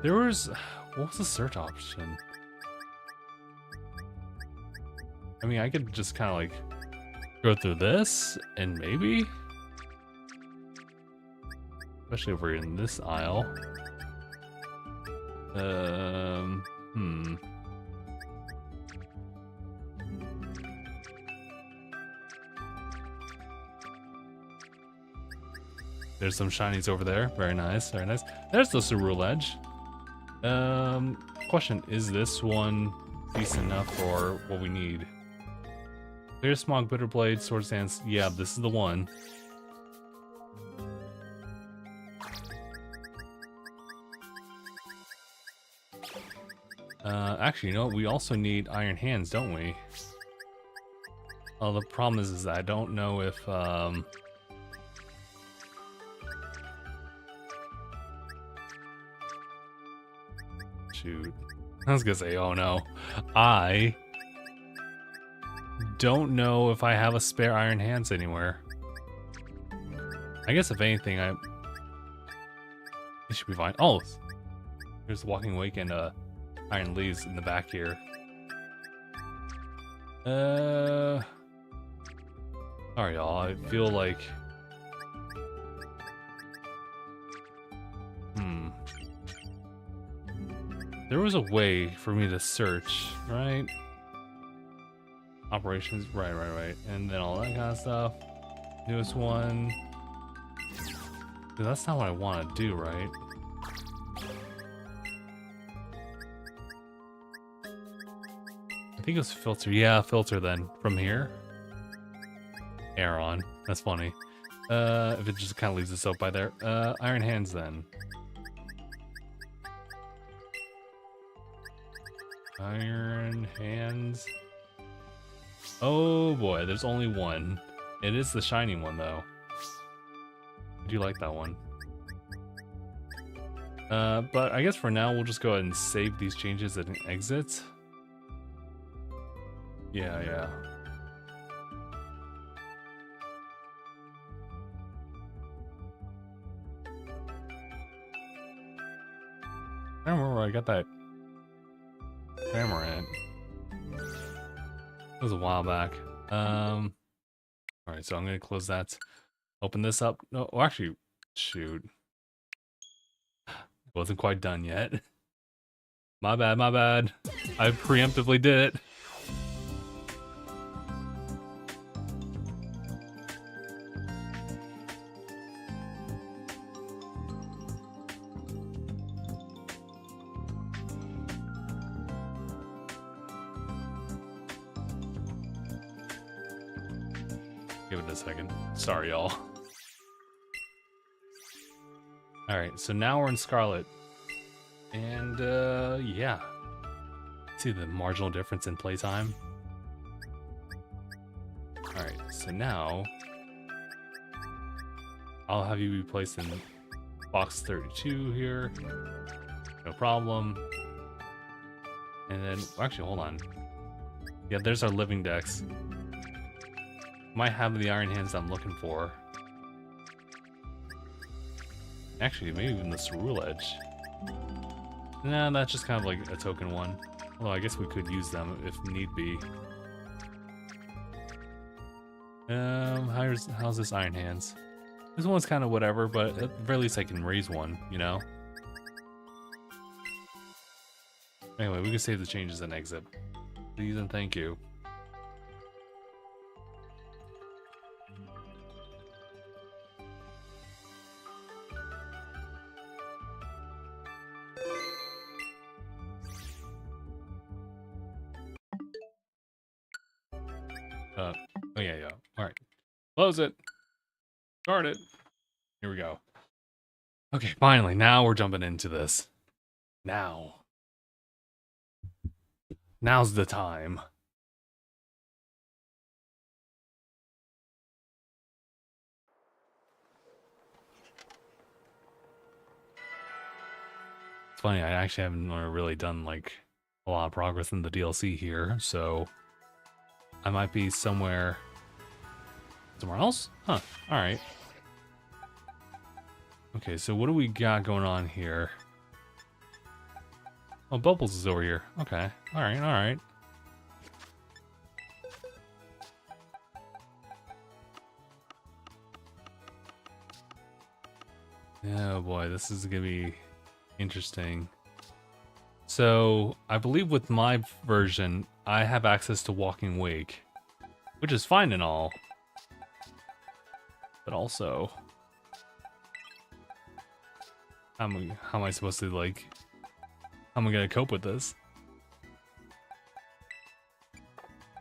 There was. What was the search option? I mean, I could just kind of like go through this and maybe, especially over in this aisle. There's some shinies over there. Very nice, very nice. There's the Ceruledge. Question, is this one decent enough for what we need? Clear Smog, Bitterblade, Sword Stance. Yeah, this is the one. Actually, you know what? We also need Iron Hands, don't we? Oh, the problem is that I don't know if, shoot. I was gonna say, oh no. I don't know if I have a spare Iron Hands anywhere. I guess if anything, it should be fine. Oh, there's Walking Wake and Iron Leaves in the back here. Sorry, y'all. I feel like. There was a way for me to search, right? Operations, right. And then all that kind of stuff. Newest one. Dude, that's not what I want to do, right? I think it was filter. Yeah, filter then. From here. Air on. That's funny. If it just kind of leaves the soap by there. Iron hands then. Iron hands. Oh boy, there's only one. It is the shiny one though. I do like that one. But I guess for now we'll just go ahead and save these changes and exit. Yeah. I don't remember where I got that camera at. It was a while back. Alright, so I'm gonna close that. Open this up. No, well, actually, shoot. Wasn't quite done yet. My bad. I preemptively did it. Give it a second. Sorry, y'all. Alright, so now we're in Scarlet. And, yeah. See the marginal difference in playtime? Alright, so now I'll have you be placed in box 32 here. No problem. And then, actually, hold on. Yeah, there's our living dex. Might have the iron hands I'm looking for. Actually, maybe even the Cerule Edge. Nah, that's just kind of like a token one. Although I guess we could use them if need be. How's this Iron Hands? This one's kind of whatever, but at the very least I can raise one, you know? Anyway, we can save the changes and exit. Please and thank you. Oh yeah. Alright. Close it. Start it. Here we go. Okay, finally, now we're jumping into this. Now's the time. It's funny, I actually haven't really done like a lot of progress in the DLC here, so I might be somewhere else? Huh, alright. Okay, so what do we got going on here? Oh, Bubbles is over here. Okay, alright. Oh boy, this is gonna be interesting. So, I believe with my version, I have access to Walking Wake, which is fine and all. But also, how am I supposed to, like, how am I gonna cope with this?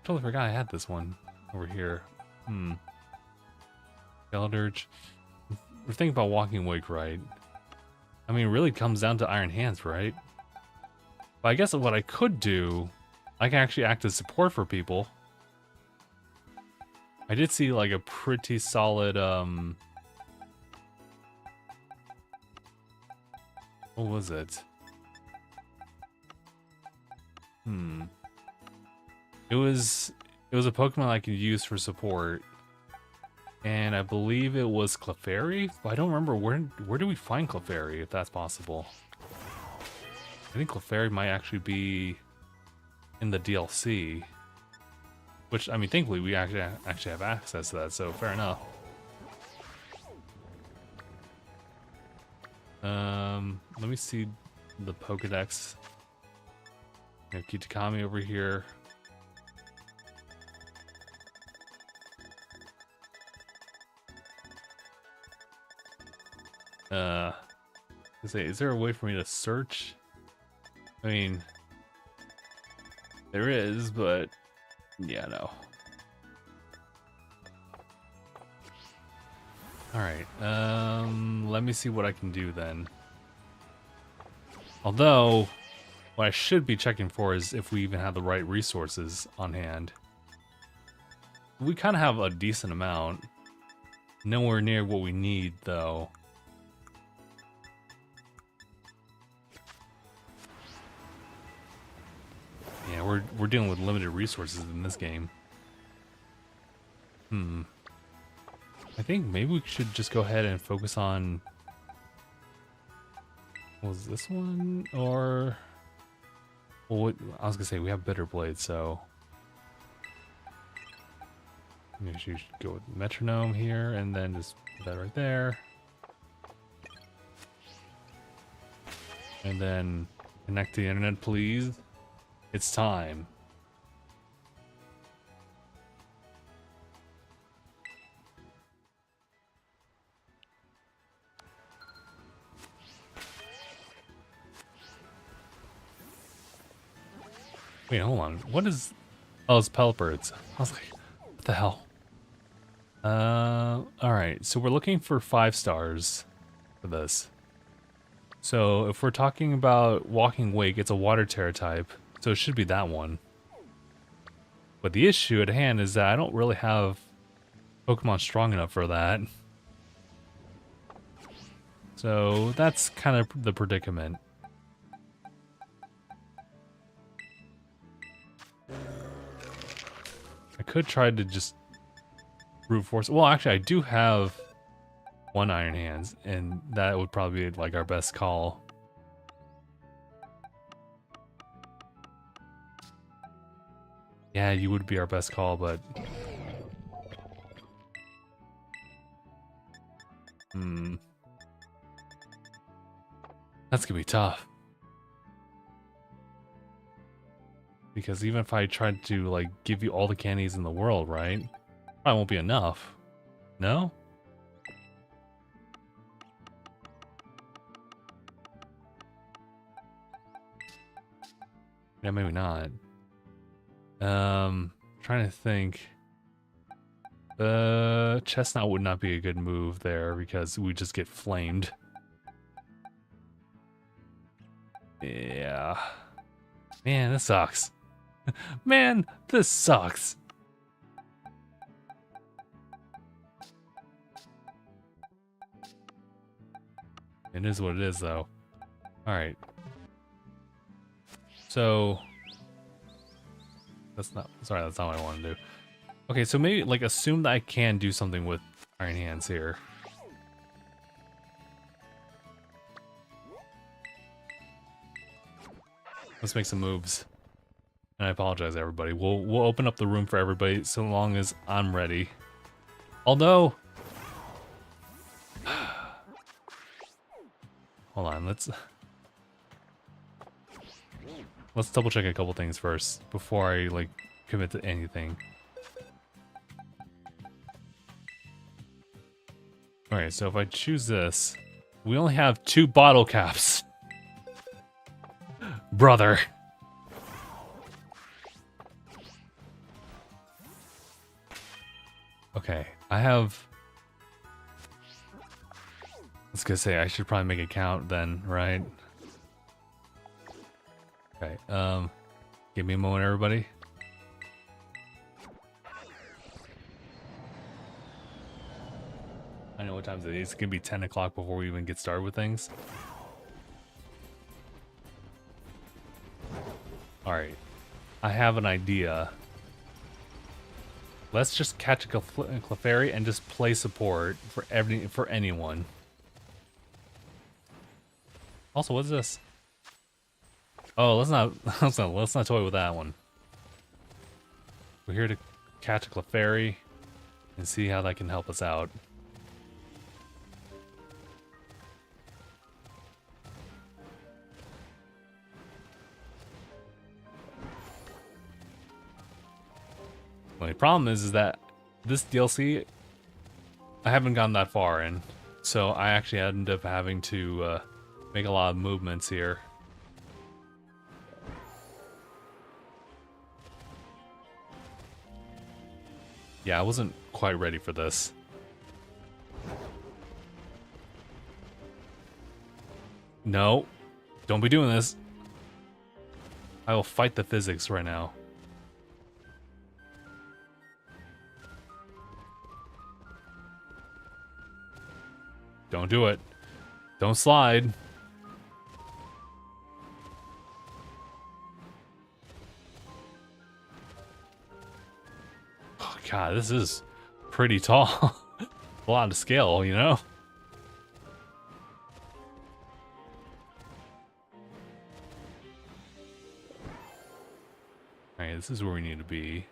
Totally forgot I had this one over here. Eldurge. We're thinking about Walking Wake, right? I mean, it really comes down to Iron Hands, right? But I guess what I could do, I can actually act as support for people. I did see like a pretty solid, what was it? It was a Pokemon I could use for support. And I believe it was Clefairy, but I don't remember where do we find Clefairy, if that's possible. I think Clefairy might actually be in the DLC. Which, I mean, thankfully we actually have access to that, so fair enough. Let me see the Pokedex. We have Kitakami over here. Is there a way for me to search? I mean, there is, but yeah, no. Alright, let me see what I can do then. Although, what I should be checking for is if we even have the right resources on hand. We kind of have a decent amount. Nowhere near what we need, though. Yeah, we're dealing with limited resources in this game. I think maybe we should just go ahead and focus on... Was this one? Or... Well, I was gonna say, we have Bitter Blade, so... Maybe we should go with Metronome here, and then just put that right there. And then connect to the internet, please. It's time. Wait, hold on. What is... Oh, it's Pelipperds. I was like, what the hell? Alright. So we're looking for 5 stars for this. So if we're talking about Walking Wake, it's a water Tera type. So it should be that one. But the issue at hand is that I don't really have Pokemon strong enough for that. So that's kind of the predicament. I could try to just brute force. Well, actually, I do have 1 Iron Hands, and that would probably be like our best call. Yeah, you would be our best call, but... That's gonna be tough. Because even if I tried to, like, give you all the candies in the world, right? Probably won't be enough. No? Yeah, maybe not. Trying to think. Chestnut would not be a good move there because we just get flamed. Yeah. Man, this sucks. Man, this sucks. It is what it is, though. Alright. So... That's not what I want to do. Okay, so maybe, like, assume that I can do something with Iron Hands here. Let's make some moves. And I apologize, everybody. We'll open up the room for everybody so long as I'm ready. Although... Hold on, let's double check a couple things first before I, like, commit to anything. Alright, so if I choose this, we only have 2 bottle caps. Brother. Okay, I have... I was gonna say, I should probably make it count then, right? Okay, give me a moment, everybody. I know what time it is. It's gonna be 10 o'clock before we even get started with things. Alright, I have an idea. Let's just catch a Clefairy and just play support for anyone. Also, what's this? Oh, let's not toy with that one. We're here to catch a Clefairy and see how that can help us out. The only problem is that this DLC, I haven't gone that far in, So I actually end up having to make a lot of movements here. Yeah, I wasn't quite ready for this. No, don't be doing this. I will fight the physics right now. Don't do it. Don't slide. Oh god, this is pretty tall. A lot of scale, you know? Alright, this is where we need to be.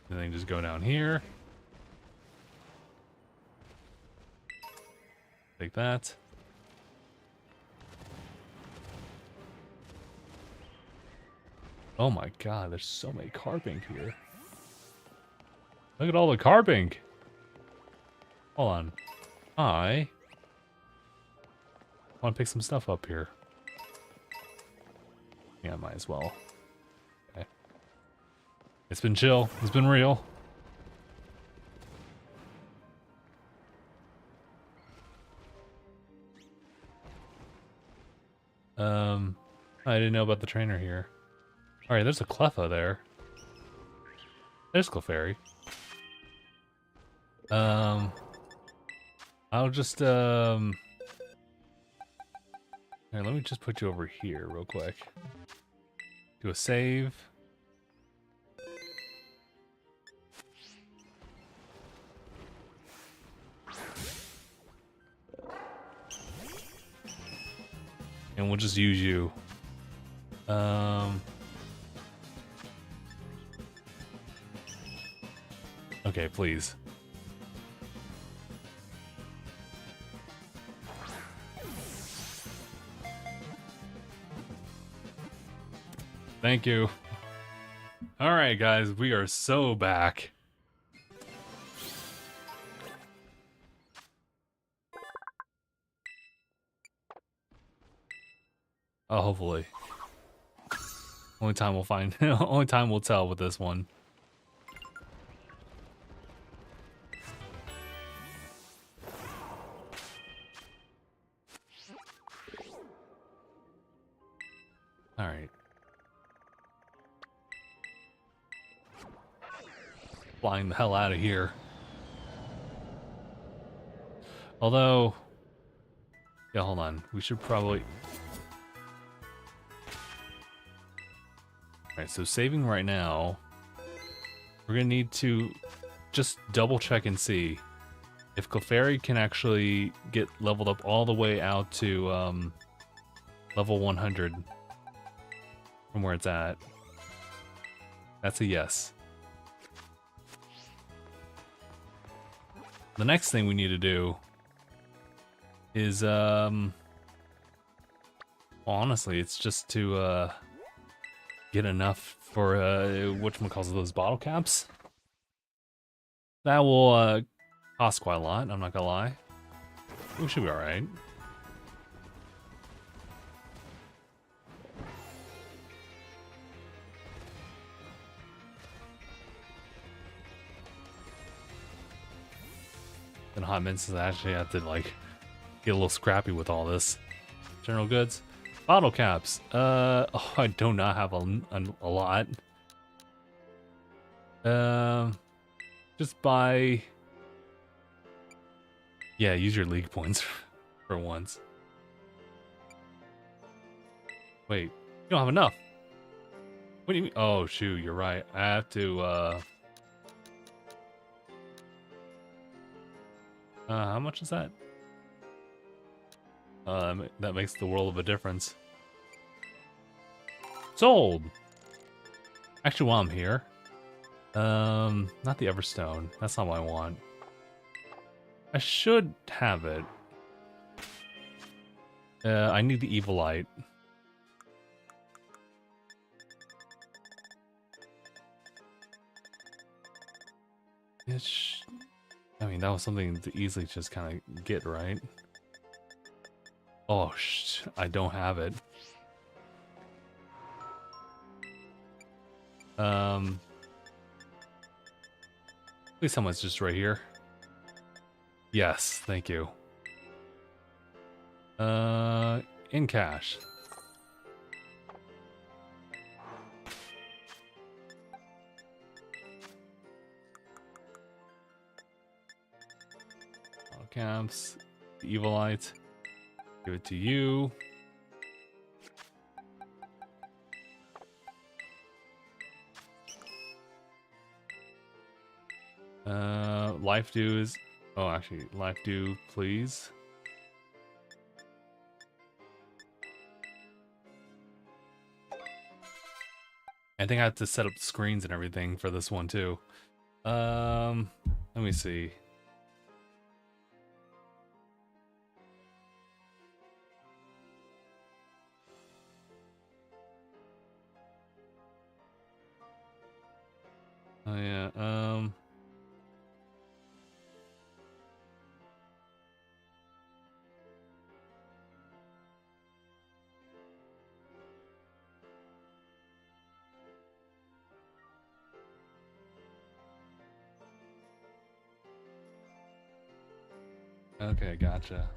And then just go down here. Take that. Oh my god, there's so many carbink here. Look at all the carbink. Hold on. I want to pick some stuff up here. Yeah, might as well. Okay. It's been chill. It's been real. I didn't know about the trainer here. Alright, there's a Cleffa there. There's Clefairy. I'll just, here, let me just put you over here real quick. Do a save. And we'll just use you. Okay, please. Thank you. Alright, guys, we are so back. Oh, hopefully. Only time we'll find. Only time will tell with this one. All right. Flying the hell out of here. Although, yeah, hold on. We should probably. Alright, so saving right now, we're gonna need to just double check and see if Clefairy can actually get leveled up all the way out to level 100 from where it's at. That's a yes. The next thing we need to do is, well, honestly, it's just to, get enough for whatchamacallit, those bottle caps. That will cost quite a lot, I'm not gonna lie. We should be alright. In hot minutes, I actually have to like get a little scrappy with all this. General goods. Bottle caps. Oh, I do not have a lot. Just buy. Yeah, use your league points for once. Wait, you don't have enough. What do you mean? Oh, shoot, you're right. I have to, how much is that? That makes the world of a difference. Sold! Actually, while I'm here, not the Everstone. That's not what I want. I should have it. I need the Evilite. I mean, that was something to easily just kind of get, right? Oh, I don't have it. Please someone's just right here. Yes, thank you. In cash. Camps, the Evilite. Give it to you. Life dues. Oh, actually, life due, please. I think I have to set up screens and everything for this one too. Let me see. Oh yeah, okay, gotcha.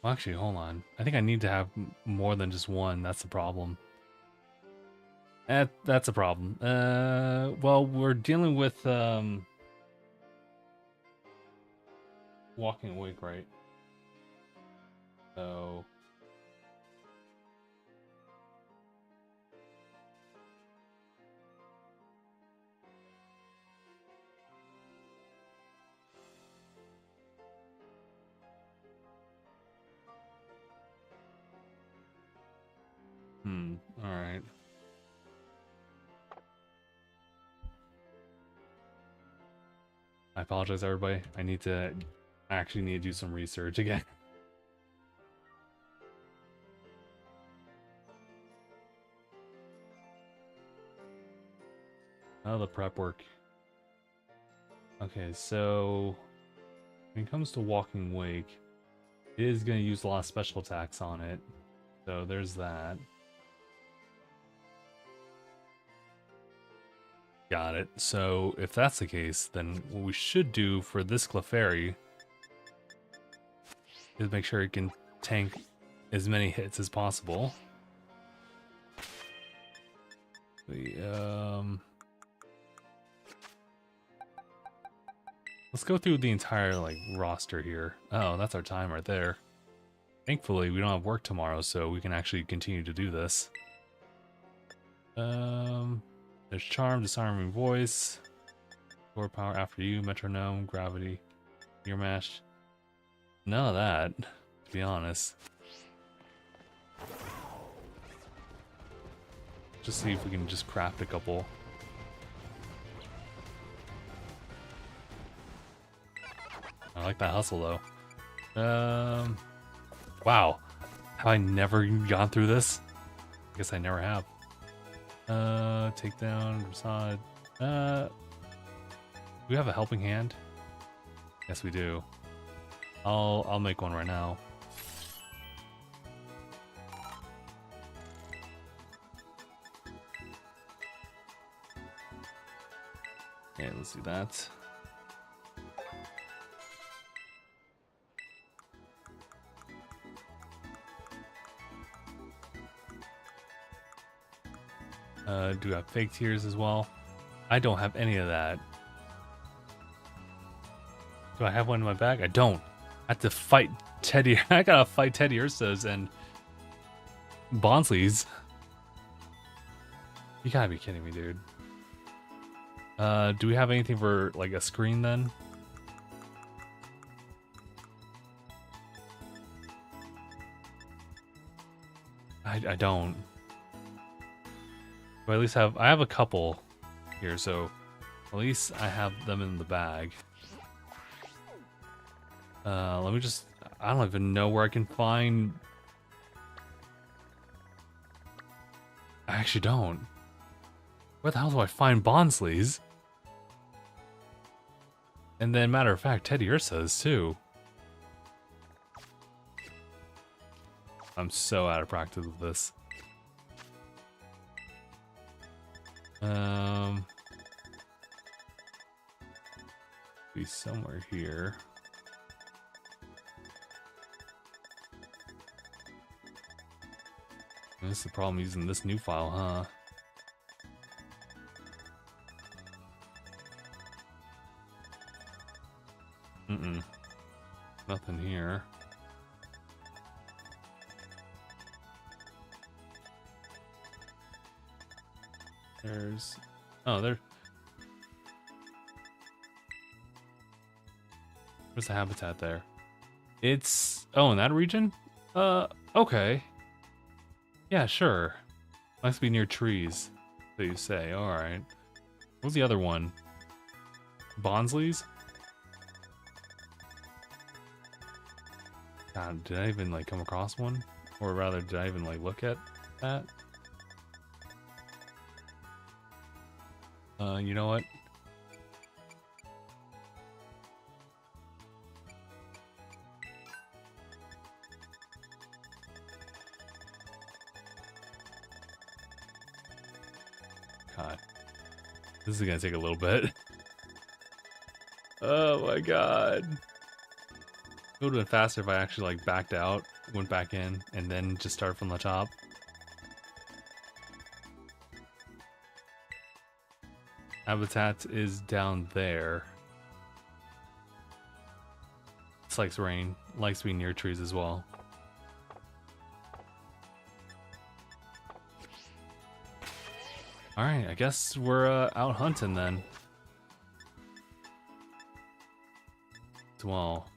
Well, actually, hold on. I think I need to have more than just one. That's the problem. That's a problem. Well, we're dealing with walking awake, right? So all right. I apologize, everybody. I actually need to do some research again. Oh, the prep work. Okay, so when it comes to walking wake, it is going to use a lot of special attacks on it. So there's that. Got it. So if that's the case, then what we should do for this Clefairy is make sure it can tank as many hits as possible. Let's go through the entire roster here. Oh, that's our time right there. Thankfully, we don't have work tomorrow, so we can actually continue to do this. There's Charm, Disarming Voice, Core Power After You, Metronome, Gravity, Ear Mash. None of that, to be honest. Just see if we can just craft a couple. I like that hustle though. Wow. Have I never gone through this? I guess I never have. Takedown, Rasad. Do we have a helping hand? Yes, we do. I'll make one right now. Okay, let's do that. Do we have fake tears as well? I don't have any of that. Do I have one in my bag? I don't. I have to fight Teddy. I gotta fight Teddy Ursa's and Bonsley's. You gotta be kidding me, dude. Do we have anything for like a screen then? I don't. But at least I have a couple here, so at least I have them in the bag. Let me just I don't even know where I can find... I actually don't. Where the hell do I find Bonsley's? And then, matter of fact, Teddy Ursa's too. I'm so out of practice with this. Be somewhere here. This is the problem using this new file, huh? Nothing here. There's... Oh, there... Where's the habitat there? It's... Oh, in that region? Okay. Yeah, sure. Must be near trees, so you say. Alright. What was the other one? Bonsley's? God, did I even, like, come across one? Or rather, did I even, like, look at that? You know what? God. This is gonna take a little bit. Oh my god. It would have been faster if I actually, like, backed out, went back in, and then just started from the top. Habitat is down there. This likes rain. Likes being near trees as well. Alright, I guess we're out hunting then. Well,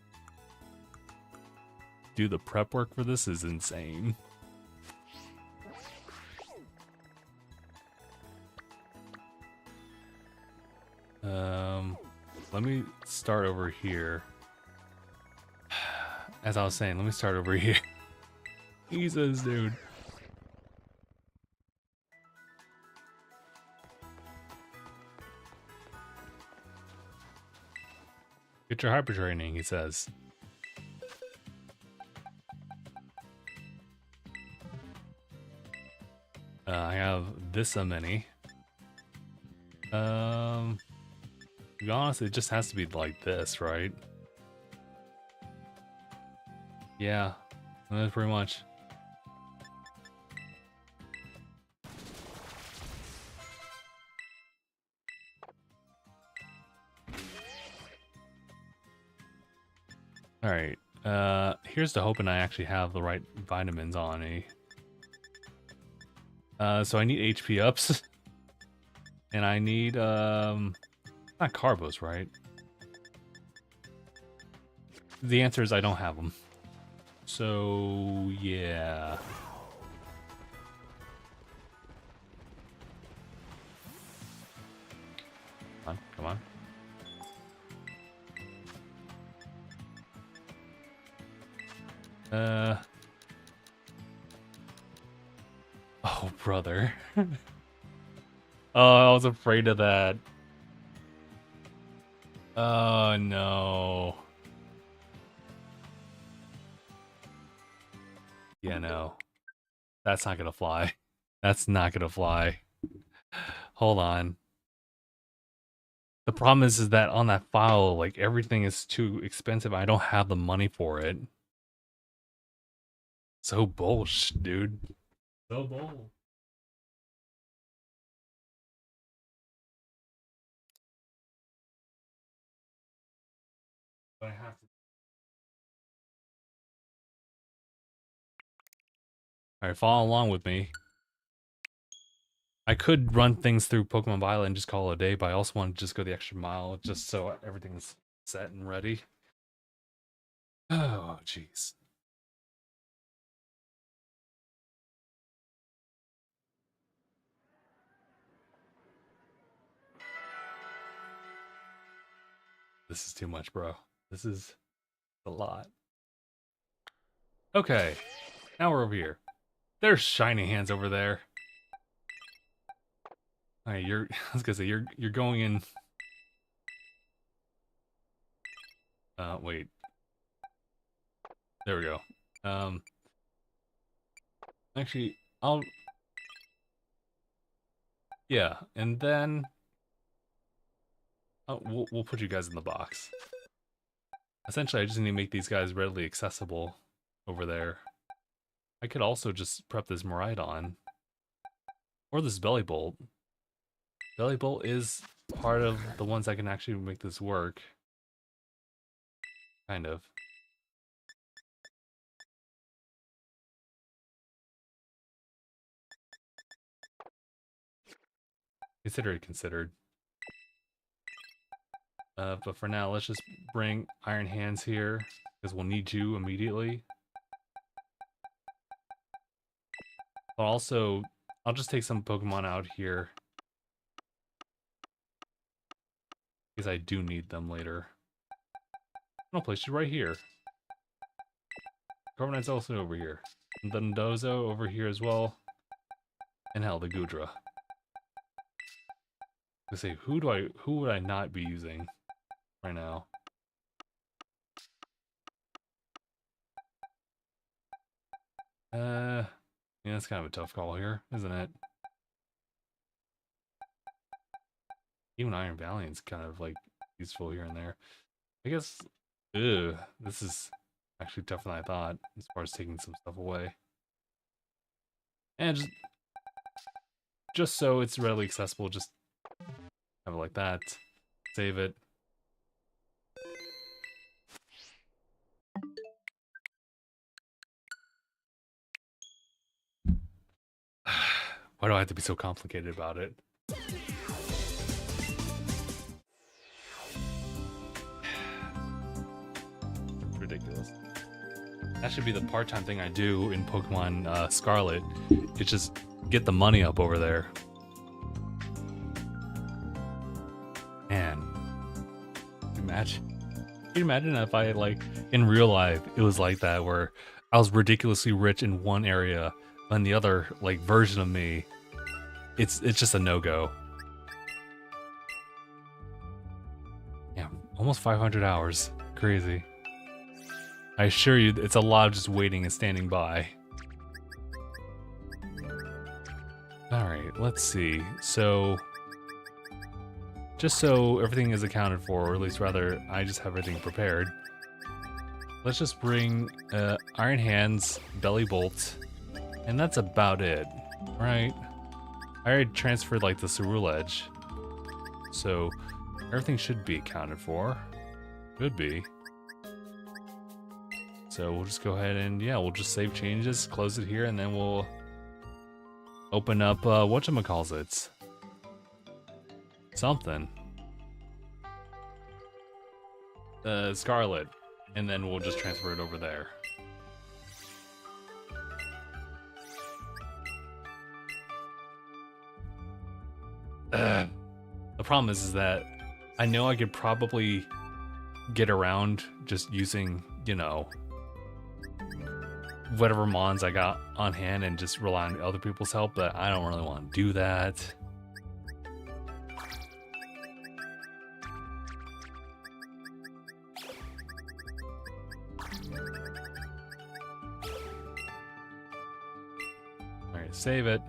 do the prep work for this is insane. Let me start over here. As I was saying, let me start over here. Jesus, dude. Get your hyper training, he says. I have this many. To be honest, it just has to be like this, right? Yeah, that's pretty much. Alright, here's to hoping I actually have the right vitamins on me. So I need HP ups. And I need, not carbos, right? The answer is I don't have them. So, yeah. Come on, come on. Oh, brother. Oh, I was afraid of that. Oh, no. Yeah, no. That's not gonna fly. That's not gonna fly. Hold on. The problem is that on that file, like, everything is too expensive. I don't have the money for it. So bullshit, dude. So bold. But I have to. Alright, follow along with me. I could run things through Pokemon Violet and just call it a day, but I also want to just go the extra mile just so everything's set and ready. Oh, jeez. This is too much, bro. This is a lot. Okay, now we're over here. There's shiny hands over there. Alright, you're I was gonna say you're going in. Wait. There we go. Um actually I'll yeah, and then we'll put you guys in the box. Essentially I just need to make these guys readily accessible over there. I could also just prep this Miraidon. Or this Belly Bolt. Belly Bolt is part of the ones that can actually make this work. Kind of. Consider it considered. But for now, let's just bring Iron Hands here, because we'll need you immediately. But also, I'll just take some Pokemon out here, because I do need them later. I'll place you right here. Carbonite's also over here. And then Dozo over here as well. And hell, the Gudra. Let's see, who would I not be using right now? Yeah, that's kind of a tough call here, isn't it? Even Iron Valiant's kind of like useful here and there. I guess, this is actually tougher than I thought as far as taking some stuff away. And just so it's readily accessible, just have it like that. Save it. Why do I have to be so complicated about it? It's ridiculous. That should be the part-time thing I do in Pokemon Scarlet. It's just get the money up over there. Man, can you imagine if I, like, in real life, it was like that, where I was ridiculously rich in one area, and the other, like, version of me, it's just a no-go. Yeah, almost 500 hours. Crazy. I assure you, it's a lot of just waiting and standing by. Alright, let's see. So, just so everything is accounted for, or at least rather, I just have everything prepared. Let's just bring Iron Hands, Belly Bolt, and that's about it, right? I already transferred like the Cerule Edge, so everything should be accounted for. Should be. So we'll just go ahead and, yeah, we'll just save changes, close it here, and then we'll open up, whatchamacallit? Something. Scarlet. And then we'll just transfer it over there. The problem is that I know I could probably get around just using, you know, whatever mons I got on hand and just rely on other people's help, but I don't really want to do that. Alright, save it.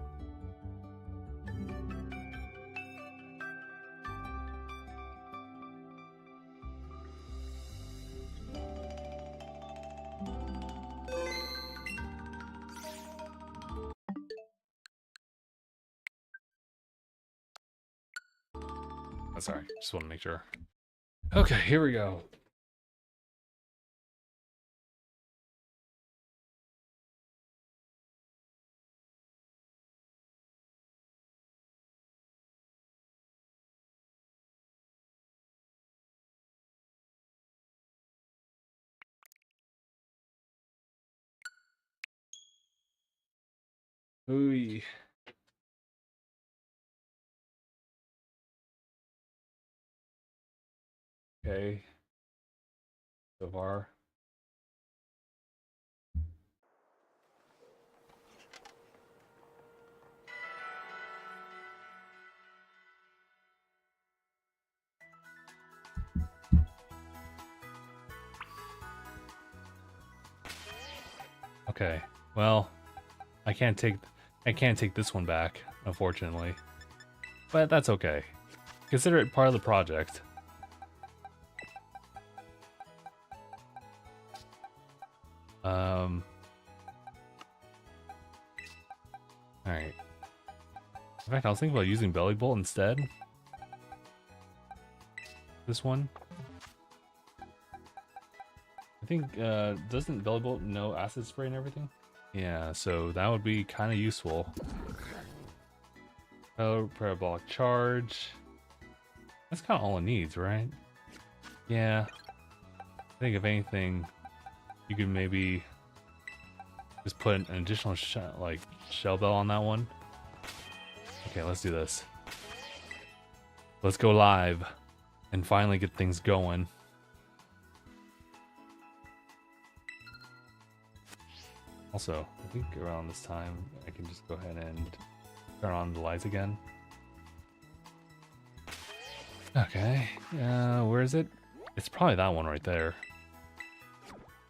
Oh, sorry, just want to make sure. Okay, here we go. Ooh. Okay. So far. Okay. Well, I can't take this one back, unfortunately. But that's okay. Consider it part of the project. Alright. In fact, I was thinking about using Belly Bolt instead. This one. I think, doesn't Belly Bolt know acid spray and everything? Yeah, so that would be kind of useful. Oh, parabolic charge. That's kind of all it needs, right? Yeah. I think if anything, you could maybe just put an additional shell bell on that one. Okay, let's do this. Let's go live and finally get things going. Also, I think around this time, I can just go ahead and turn on the lights again. Okay, where is it? It's probably that one right there.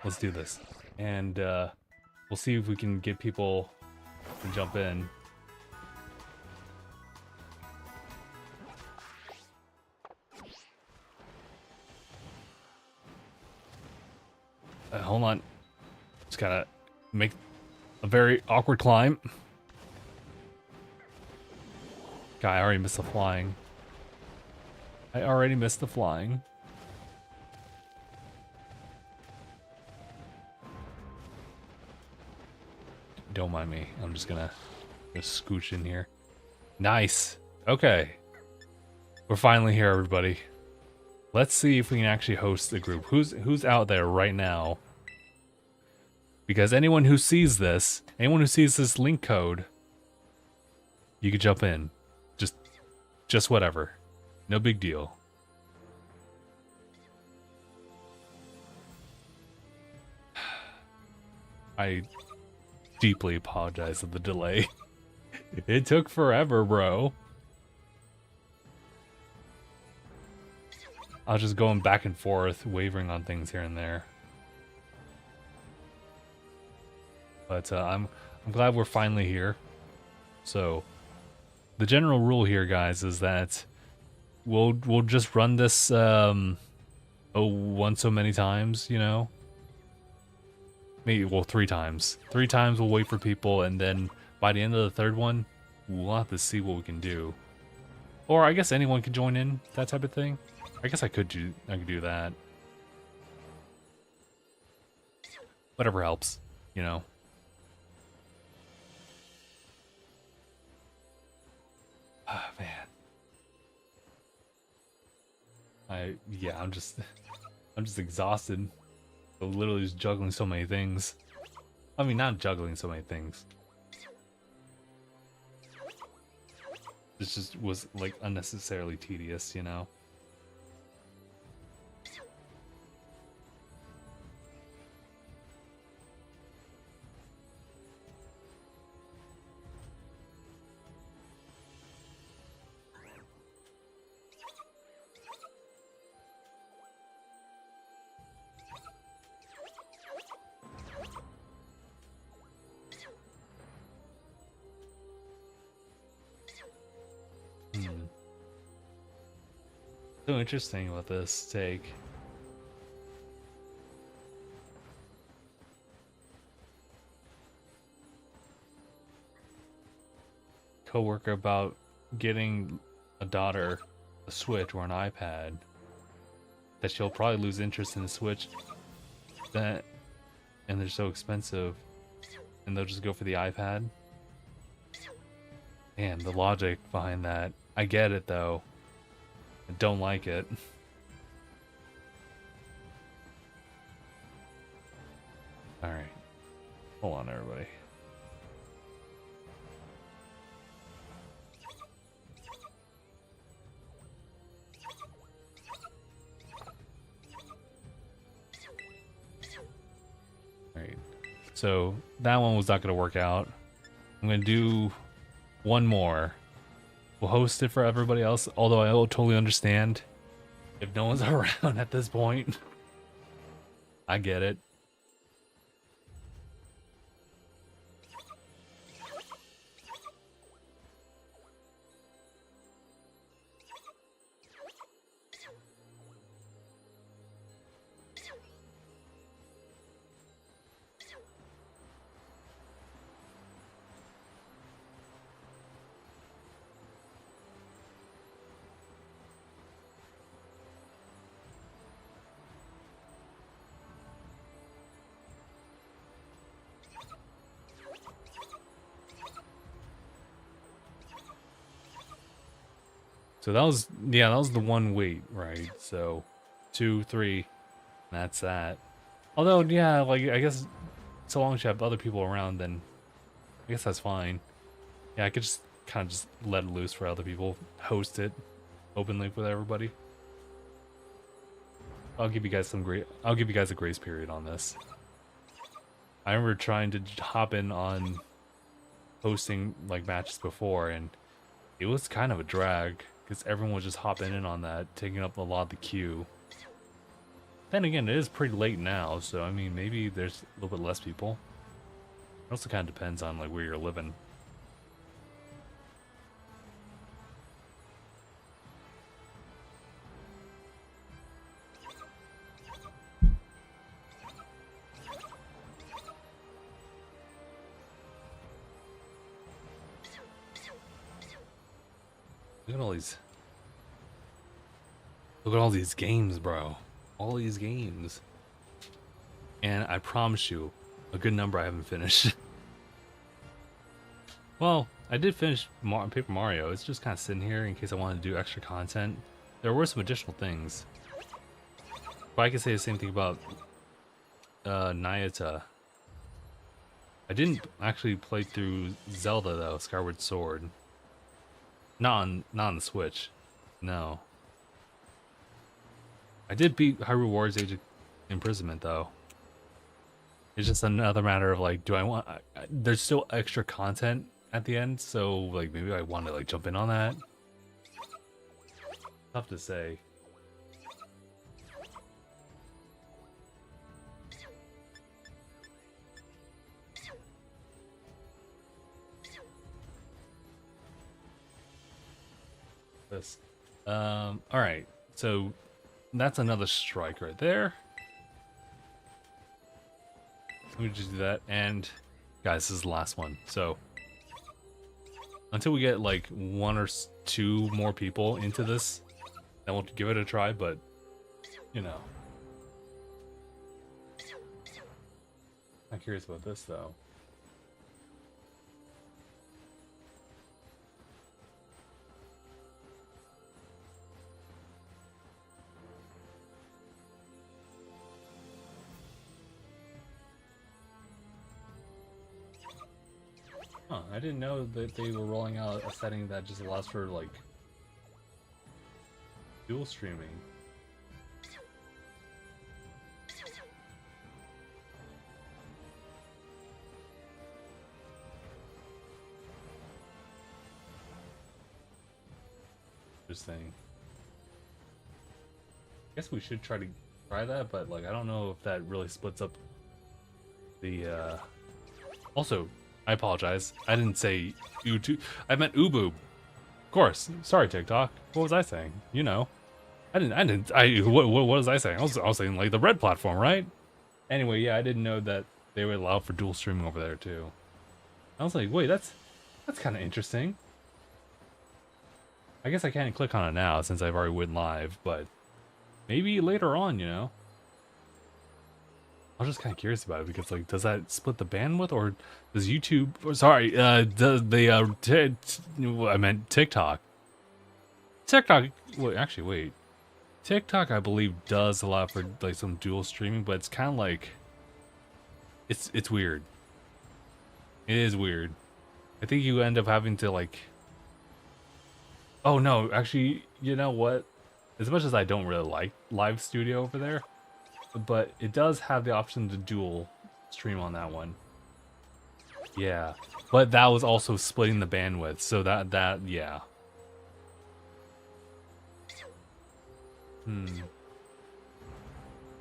Let's do this. And we'll see if we can get people to jump in. Hold on. Just gotta make a very awkward climb. God, I already missed the flying. Don't mind me. I'm just gonna scooch in here. Nice. Okay. We're finally here, everybody. Let's see if we can actually host the group. Who's out there right now? Because anyone who sees this link code, you could jump in. Just whatever. No big deal. I deeply apologize for the delay. It took forever, bro. I was just going back and forth, wavering on things here and there. But I'm glad we're finally here. So, the general rule here, guys, is that we'll just run this once so many times, you know. Maybe, well, 3 times. 3 times we'll wait for people, and then by the end of the 3rd one, we'll have to see what we can do. Or I guess anyone can join in, that type of thing. I guess I could do that. Whatever helps, you know. Ah, man. I'm just exhausted. Literally just juggling so many things. I mean, not juggling so many things. This just was like unnecessarily tedious, you know. So interesting about this take. Coworker about getting a daughter a Switch or an iPad. That she'll probably lose interest in the Switch. And they're so expensive. And they'll just go for the iPad. Man, the logic behind that. I get it though. I don't like it. Alright. Hold on, everybody. Alright. So, that one was not going to work out. I'm going to do one more. We'll host it for everybody else, although I totally understand if no one's around at this point. I get it. So that was, yeah, that was the one wait, right? So 2, 3, that's that. Although, yeah, like, I guess so long as you have other people around, then I guess that's fine. Yeah, I could just kind of just let it loose for other people, host it openly with everybody. I'll give you guys a grace period on this. I remember trying to hop in on hosting like matches before, and it was kind of a drag because everyone was just hopping in on that, taking up a lot of the queue. Then again, it is pretty late now, so I mean, maybe there's a little bit less people. It also kind of depends on like where you're living. Look at all these. Look at all these games, bro. All these games. And I promise you, a good number I haven't finished. Well, I did finish Paper Mario. It's just kind of sitting here in case I wanted to do extra content. There were some additional things. But I could say the same thing about Nayata. I didn't actually play through Zelda though, Skyward Sword. Not on the Switch. No. I did beat Hyrule Warriors Age of Imprisonment though. It's just another matter of like, do I want? There's still extra content at the end, so like maybe I want to like jump in on that. Tough to say. This. All right. So that's another strike right there. Let me just do that. And guys, this is the last one. So until we get like 1 or 2 more people into this, then we'll give it a try. But you know, I'm curious about this though. Huh, I didn't know that they were rolling out a setting that just allows for, like, dual streaming. Interesting. I guess we should try that, but, like, I don't know if that really splits up the, Also, I apologize. I didn't say YouTube. I meant Uboob. Of course. Sorry, TikTok. What was I saying? You know. What was I saying? I was saying like the red platform, right? Anyway, yeah, I didn't know that they would allow for dual streaming over there too. I was like, wait, that's kind of interesting. I guess I can't click on it now since I've already went live, but maybe later on, you know. I was just kind of curious about it because, like, does that split the bandwidth, or does YouTube? Or, sorry, does the I meant TikTok. TikTok. Wait, actually, wait. TikTok, I believe, does allow for like some dual streaming, but it's kind of like it's weird. It is weird. I think you end up having to like. Oh no, actually, you know what? As much as I don't really like Live Studio over there, but it does have the option to dual stream on that one. Yeah, but that was also splitting the bandwidth, so that yeah.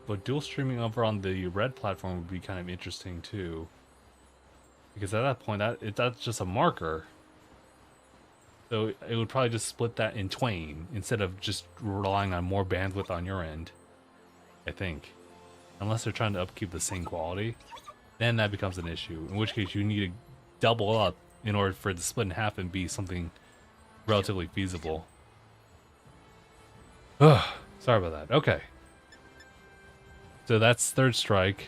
But dual streaming over on the red platform would be kind of interesting too, because at that point that's just a marker. So it would probably just split that in twain instead of just relying on more bandwidth on your end, I think. Unless they're trying to upkeep the same quality, then that becomes an issue. In which case you need to double up in order for it to split in half and be something relatively feasible. Ugh, sorry about that. Okay. So that's third strike,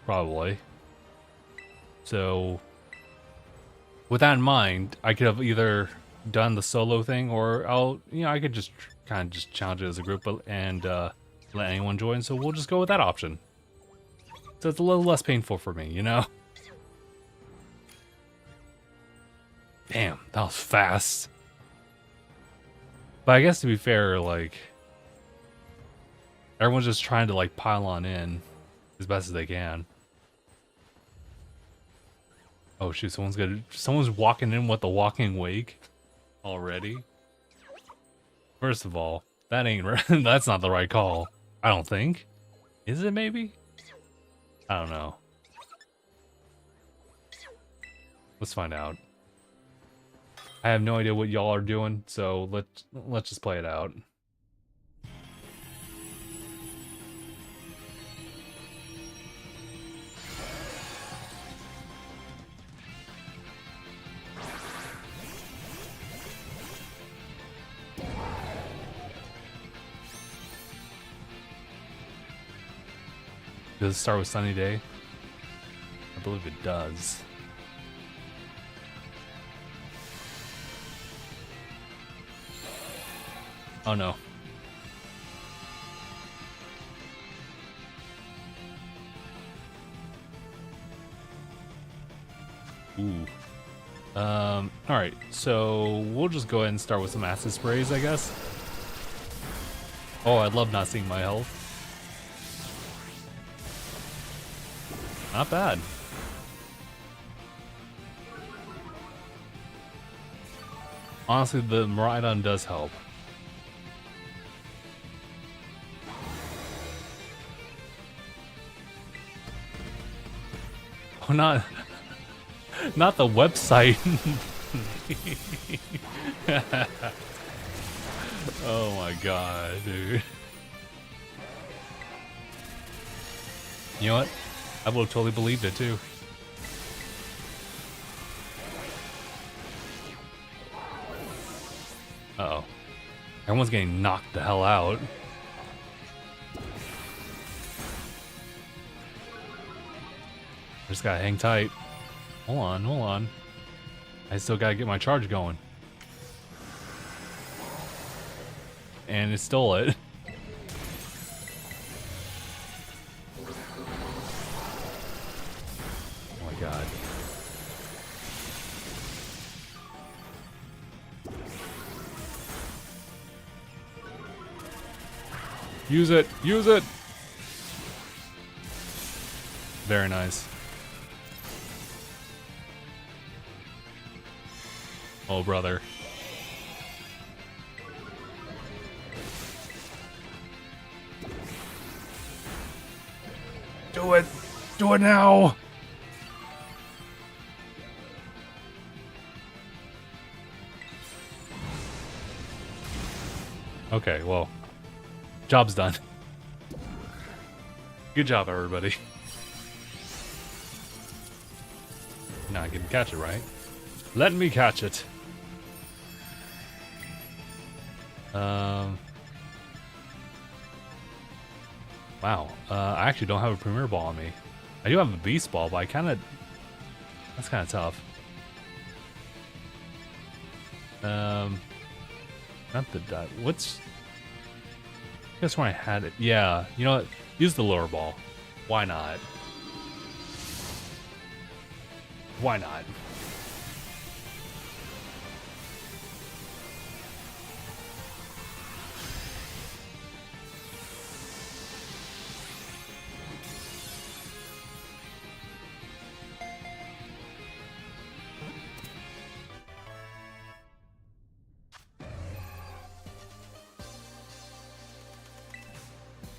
probably. So with that in mind, I could have either done the solo thing, or I could just kind of just challenge it as a group, and let anyone join. So we'll just go with that option. So it's a little less painful for me, you know? Damn, that was fast. But I guess to be fair, like, everyone's just trying to like pile on in as best as they can. Oh shoot, someone's walking in with the walking wake already. First of all, that ain't that's not the right call. I don't think. Is it maybe? I don't know. Let's find out. I have no idea what y'all are doing, so let's just play it out. Does it start with sunny day? I believe it does. Oh no. Ooh. Alright, so we'll just go ahead and start with some acid sprays, I guess. Oh, I love not seeing my health. Not bad. Honestly, the Miraidon does help. Oh, not the website. Oh my god, dude. You know what? I would have totally believed it too. Uh-oh. Everyone's getting knocked the hell out. Just gotta hang tight. Hold on. I still gotta get my charge going. And it stole it. Oh my god. Use it! Use it! Very nice. Oh, brother. Do it! Do it now! Okay, well, job's done. Good job, everybody. Now I can catch it, right? Let me catch it. Wow. I actually don't have a Premier Ball on me. I do have a Beast Ball, but that's kind of tough. Not the dot. What's... I guess when I had it. Yeah, you know what? Use the Lure Ball. Why not? Why not?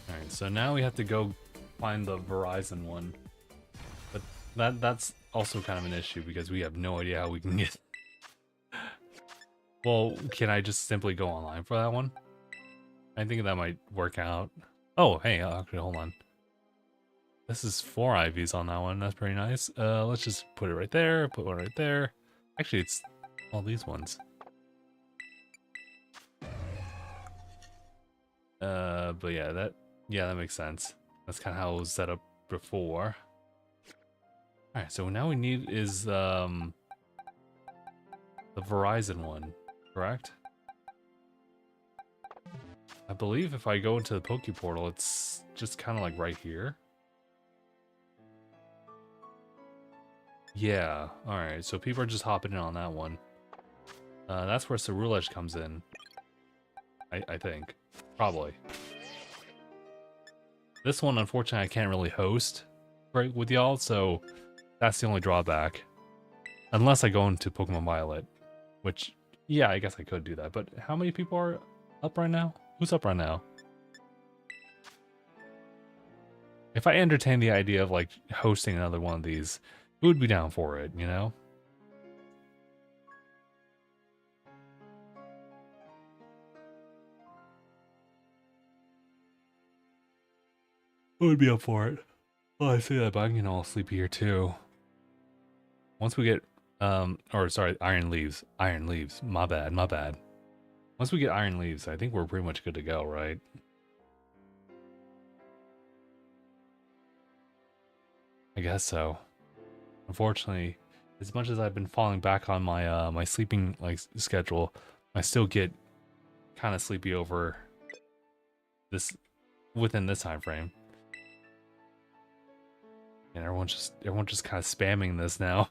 Alright, so now we have to go find the Verizon one. But that's also kind of an issue because we have no idea how we can get... Well, can I just simply go online for that one? I think that might work out. Oh, hey, actually, hold on. This is 4 IVs on that one. That's pretty nice. Let's just put it right there. Put one right there. Actually, it's all these ones. But yeah, that makes sense. That's kind of how it was set up before. All right, so now we need is the Verizon one. correct? I believe if I go into the Poke Portal, it's just kind of like right here. Yeah, alright, so people are just hopping in on that one. That's where Cerulege comes in. I think. Probably. This one, unfortunately, I can't really host right with y'all, so that's the only drawback. Unless I go into Pokemon Violet, which, yeah, I guess I could do that. But how many people are up right now? Who's up right now? If I entertain the idea of, like, hosting another one of these, who would be down for it, you know? Who would be up for it? Well, I say that, but I can all sleep here, too. Once we get, or sorry, Iron Leaves. Iron Leaves. My bad, my bad. Once we get Iron Leaves, I think we're pretty much good to go, right? I guess so. Unfortunately, as much as I've been falling back on my my sleeping schedule, I still get kind of sleepy over this within this time frame. And everyone's just kind of spamming this now.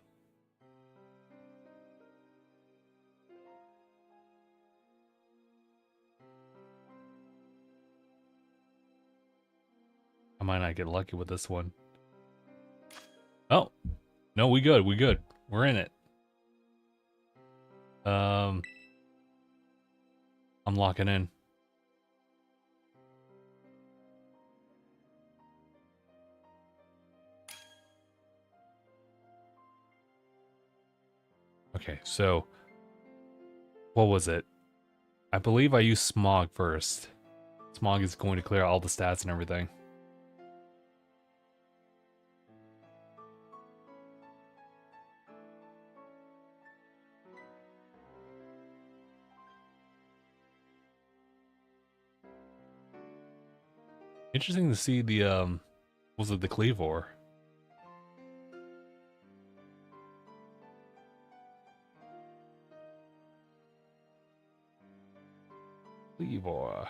I might not get lucky with this one. Oh, no, we good. We good. We're in it. I'm locking in. Okay, so what was it? I believe I used Smog first. Smog is going to clear all the stats and everything. Interesting to see the was it the Cleavor? Cleavor.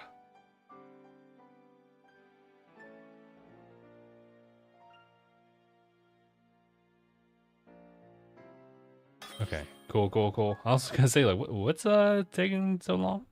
Okay, cool, cool, cool. I was gonna say, like, what's taking so long?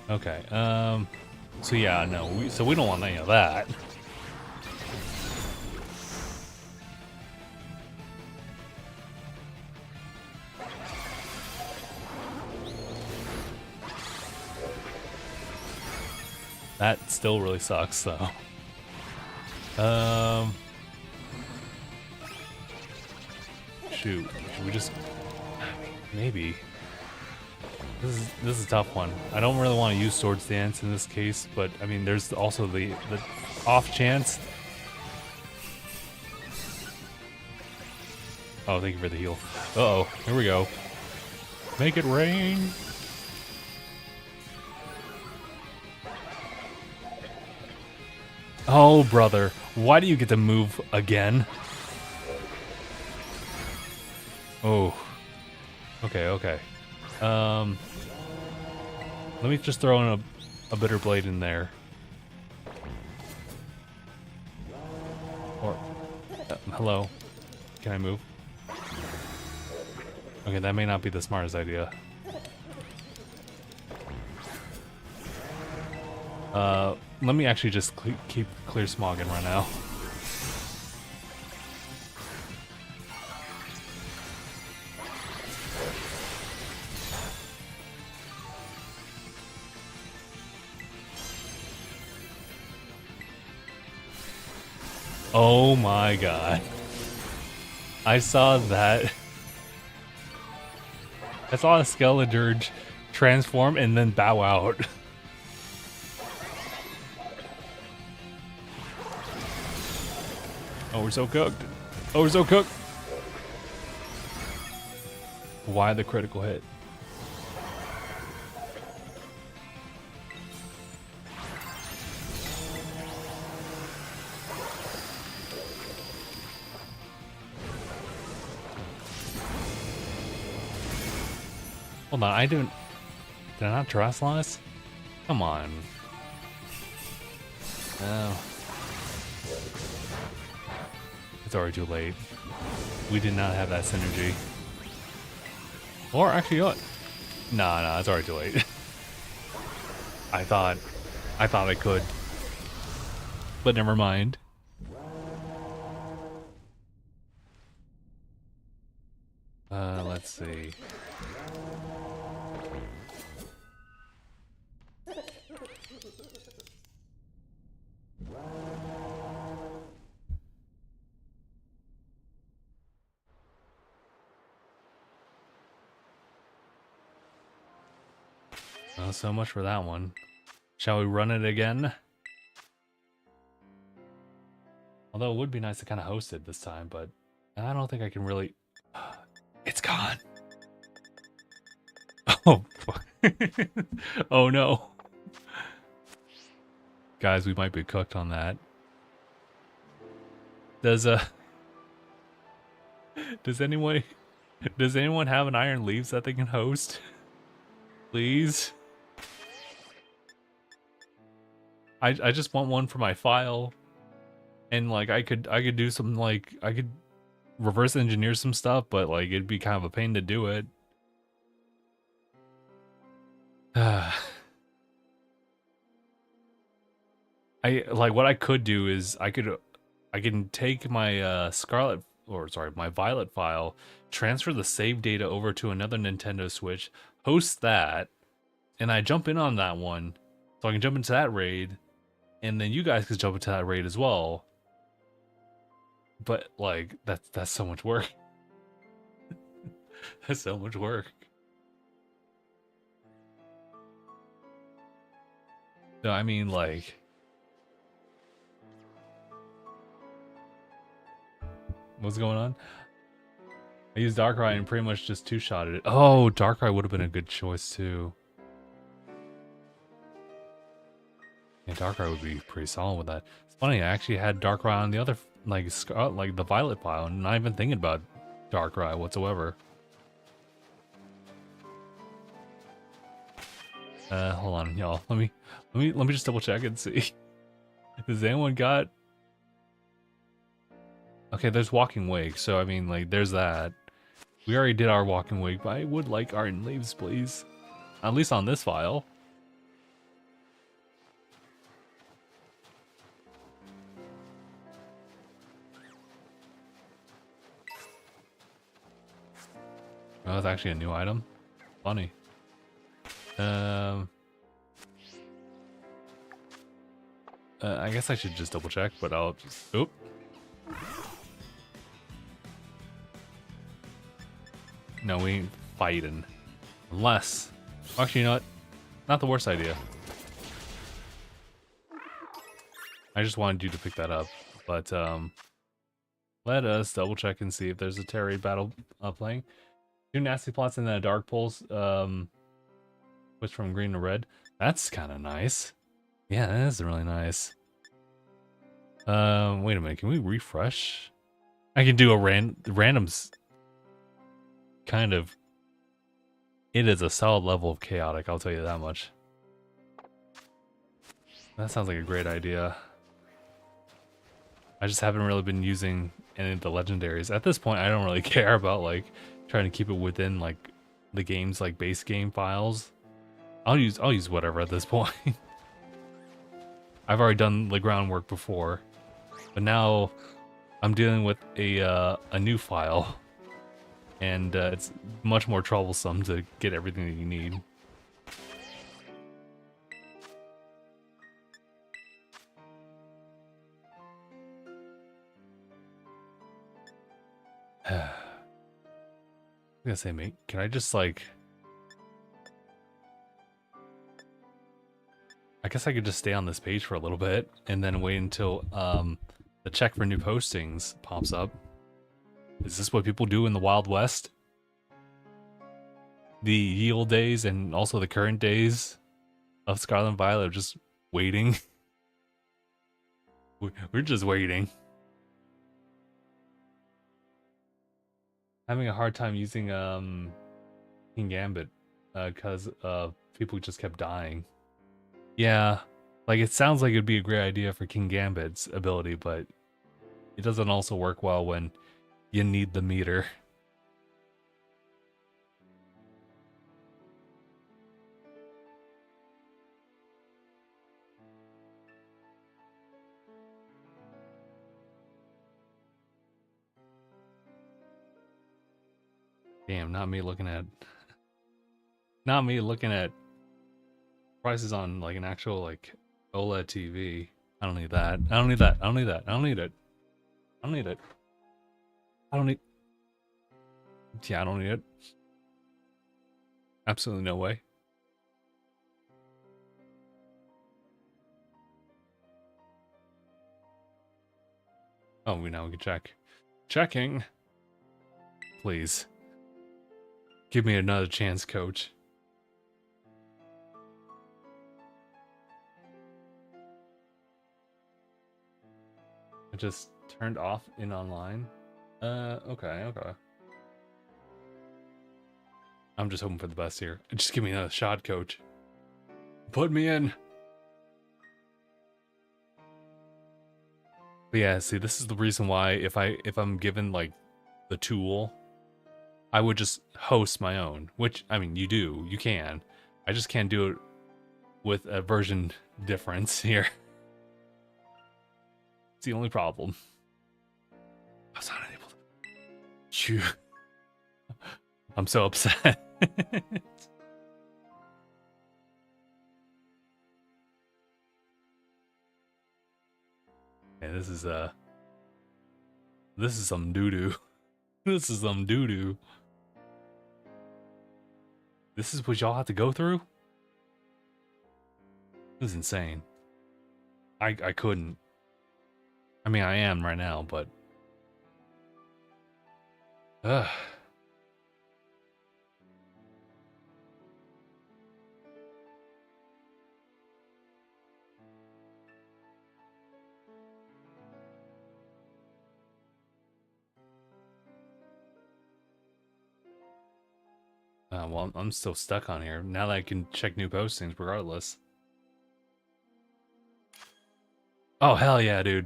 Okay, so yeah, no, we don't want any of that. That still really sucks, though. Shoot, should we just maybe? This is a tough one. I don't really want to use Swords Dance in this case, but I mean, there's also the off chance. Oh, thank you for the heal. Uh-oh, here we go. Make it rain. Oh, brother, why do you get to move again? Oh, okay, okay. Let me just throw in a Bitter Blade in there. Or, hello, can I move? Okay, that may not be the smartest idea. Let me actually just keep clear smogging right now. Oh my god. I saw that. I saw a Skeledirge transform and then bow out. Oh, we're so cooked. Oh, we're so cooked. Why the critical hit? Hold on, I didn't... Did I not Terrasilize? Come on. No. It's already too late. We did not have that synergy. Or actually, what? Nah, it's already too late. I thought I could. But never mind. Let's see. Oh, so much for that one. Shall we run it again? Although it would be nice to kind of host it this time, but I don't think I can really... It's gone! Oh, fuck. Oh no. Guys, we might be cooked on that. Does anyone have an Iron Leaves that they can host? Please? I just want one for my file. And like I could do some like I could reverse engineer some stuff, but like it'd be kind of a pain to do it. I like what I could do is I can take my my Violet file, transfer the save data over to another Nintendo Switch, host that, and I jump in on that one, so I can jump into that raid, and then you guys can jump into that raid as well. But like that's so much work. That's so much work. No, I mean like what's going on? I used Darkrai and pretty much just two-shotted it. Oh, Darkrai would have been a good choice too. Yeah, Darkrai would be pretty solid with that. It's funny, I actually had Darkrai on the other, like the Violet pile, and not even thinking about Darkrai whatsoever. Hold on, y'all. Let me just double check and see. Does anyone got? Okay, there's Walking Wake, so I mean, like, there's that. We already did our Walking Wake, but I would like Iron Leaves, please. At least on this file. Oh, it's actually a new item. Funny. I guess I should just double check, but I'll just... Oop. No, we ain't fighting. Unless... Actually, you know what? Not the worst idea. I just wanted you to pick that up. But, let us double check and see if there's a Tera battle playing. 2 Nasty Plots and then a Dark Pulse. Switch from green to red. That's kind of nice. Yeah, that is really nice. Wait a minute. Can we refresh? I can do a randoms. Kind of. It is a solid level of chaotic, I'll tell you that much. That sounds like a great idea. I just haven't really been using any of the legendaries. At this point, I don't really care about like trying to keep it within like the game's like base game files. I'll use whatever at this point. I've already done the groundwork before, but now I'm dealing with a new file, and it's much more troublesome to get everything that you need. I was gonna say, mate, can I just like... I guess I could just stay on this page for a little bit and then wait until the check for new postings pops up. Is this what people do in the Wild West? The yield days and also the current days of Scarlet and Violet are just waiting. We're just waiting. Having a hard time using King Gambit because people just kept dying. Yeah, like it sounds like it'd be a great idea for King Gambit's ability, but it doesn't also work well when you need the meter. Damn, not me looking at prices on like an actual like OLED TV. I don't need that. I don't need that. I don't need that. I don't need it. I don't need it. I don't need... Yeah, I don't need it. Absolutely no way. Oh, now we can check. Checking. Please. Give me another chance, coach. It just turned off in online. Okay. I'm just hoping for the best here. Just give me another shot, coach. Put me in. But yeah, see, this is the reason why if I'm given like the tool, I would just host my own, which, I mean, you can. I just can't do it with a version difference here. It's the only problem. I was not able to... I'm so upset. Yeah, this is some doo-doo. This is some doo-doo. This is what y'all have to go through? This is insane. I couldn't. I mean, I am right now, but... Ugh. Well, I'm still stuck on here. Now that I can check new postings regardless. Oh, hell yeah, dude.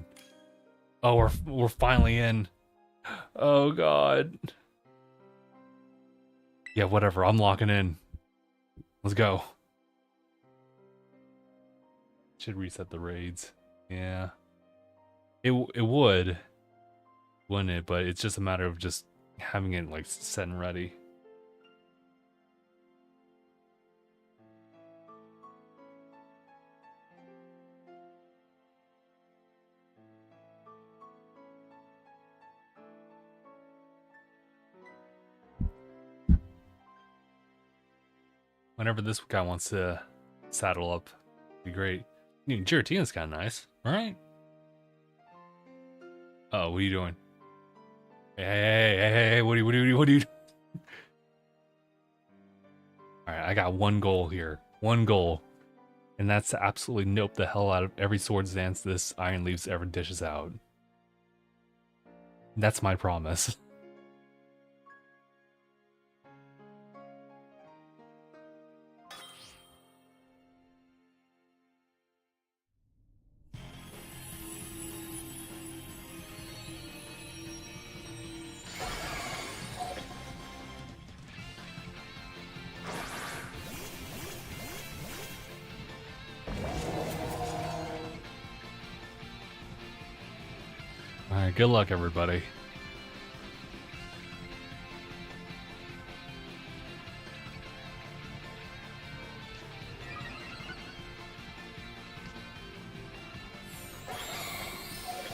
Oh, we're finally in. Oh, God. Yeah, whatever. I'm locking in. Let's go. Should reset the raids. Yeah. It would, wouldn't it? But it's just a matter of just having it, like, set and ready. Whenever this guy wants to saddle up, be great. Giratina's kind of nice, right? Oh, what are you doing? Hey, what are you doing? Alright, I got one goal here. One goal. And that's to absolutely nope the hell out of every Swords Dance this Iron Leaves ever dishes out. That's my promise. Alright, good luck, everybody.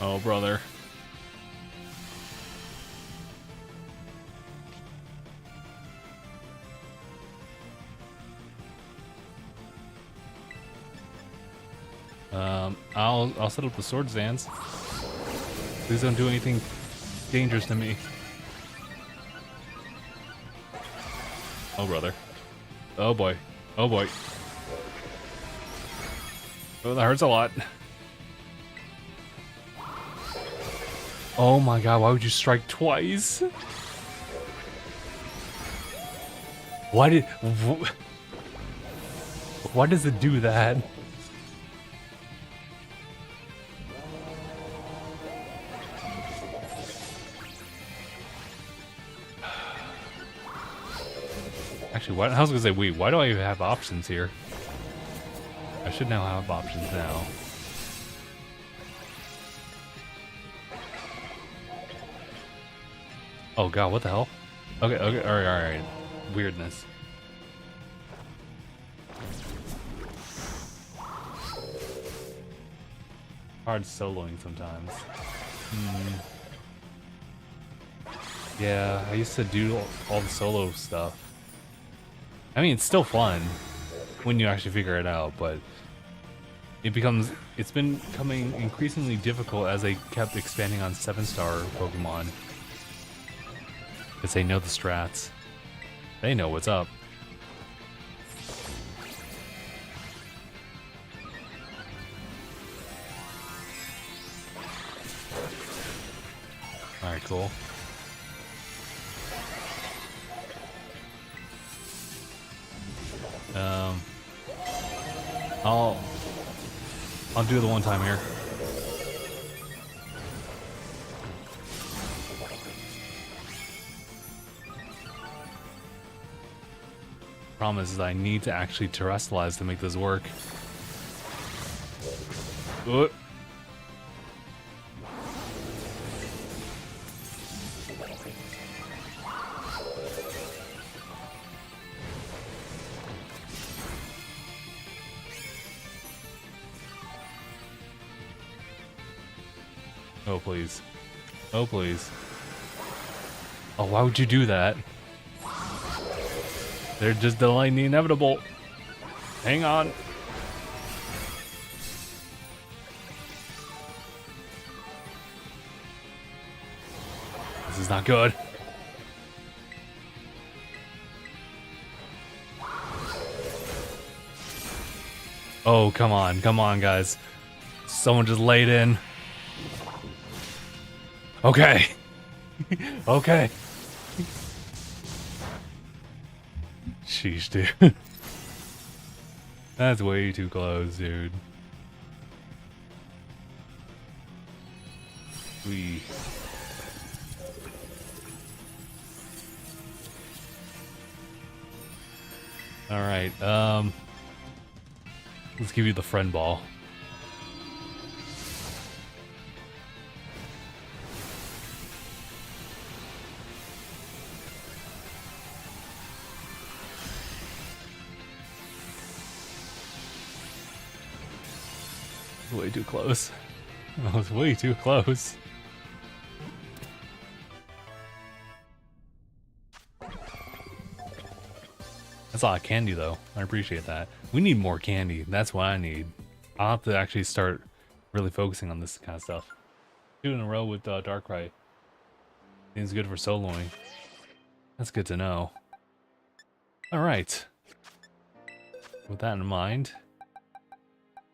Oh, brother. I'll set up the sword stands. Please don't do anything dangerous to me. Oh, brother. Oh, boy. Oh, boy. Oh, that hurts a lot. Oh my god, why would you strike twice? Why does it do that? Actually, I was gonna say, wait, why do I even have options here? I should now have options now. Oh god, what the hell? Okay, alright. Weirdness. Hard soloing sometimes. Yeah, I used to do all the solo stuff. I mean, it's still fun when you actually figure it out, but it's been becoming increasingly difficult as they kept expanding on 7-star Pokemon. Because they know the strats. They know what's up. Alright, cool. I'll do the one time here. Problem is I need to actually terrestrialize to make this work. Oh, please. Oh, please. Oh, why would you do that? They're just delaying the inevitable. Hang on. This is not good. Oh, come on, guys. Someone just laid in. Okay. Okay. Sheesh, dude. That's way too close, dude. Alright, let's give you the friend ball. Way too close. That was way too close. That's a lot of candy, though. I appreciate that. We need more candy. That's what I need. I'll have to actually start really focusing on this kind of stuff. 2 in a row with Darkrai. Seems good for soloing. That's good to know. Alright. With that in mind,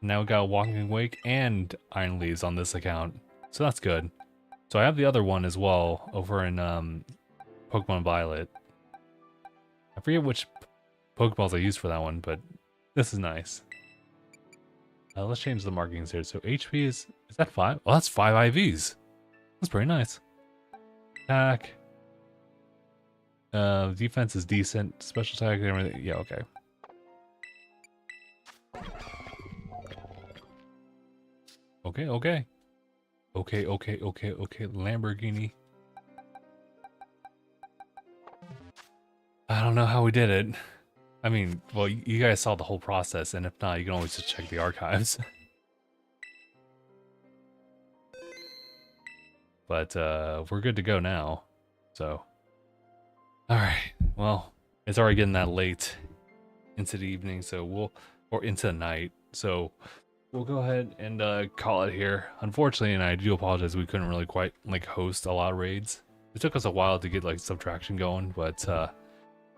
now we got Walking Wake and Iron Leaves on this account. So that's good. So I have the other one as well over in Pokemon Violet. I forget which Pokeballs I used for that one, but this is nice. Let's change the markings here. So HP is that 5? Oh, that's 5 IVs. That's pretty nice. Attack. Defense is decent. Special attack and everything. Yeah, okay. Okay. Lamborghini. I don't know how we did it. I mean, well, you guys saw the whole process, and if not, you can always just check the archives. But we're good to go now. So, alright. Well, it's already getting that late into the evening, so or into the night. So we'll go ahead and call it here. Unfortunately, and I do apologize, we couldn't really quite like host a lot of raids. It took us a while to get like some traction going, but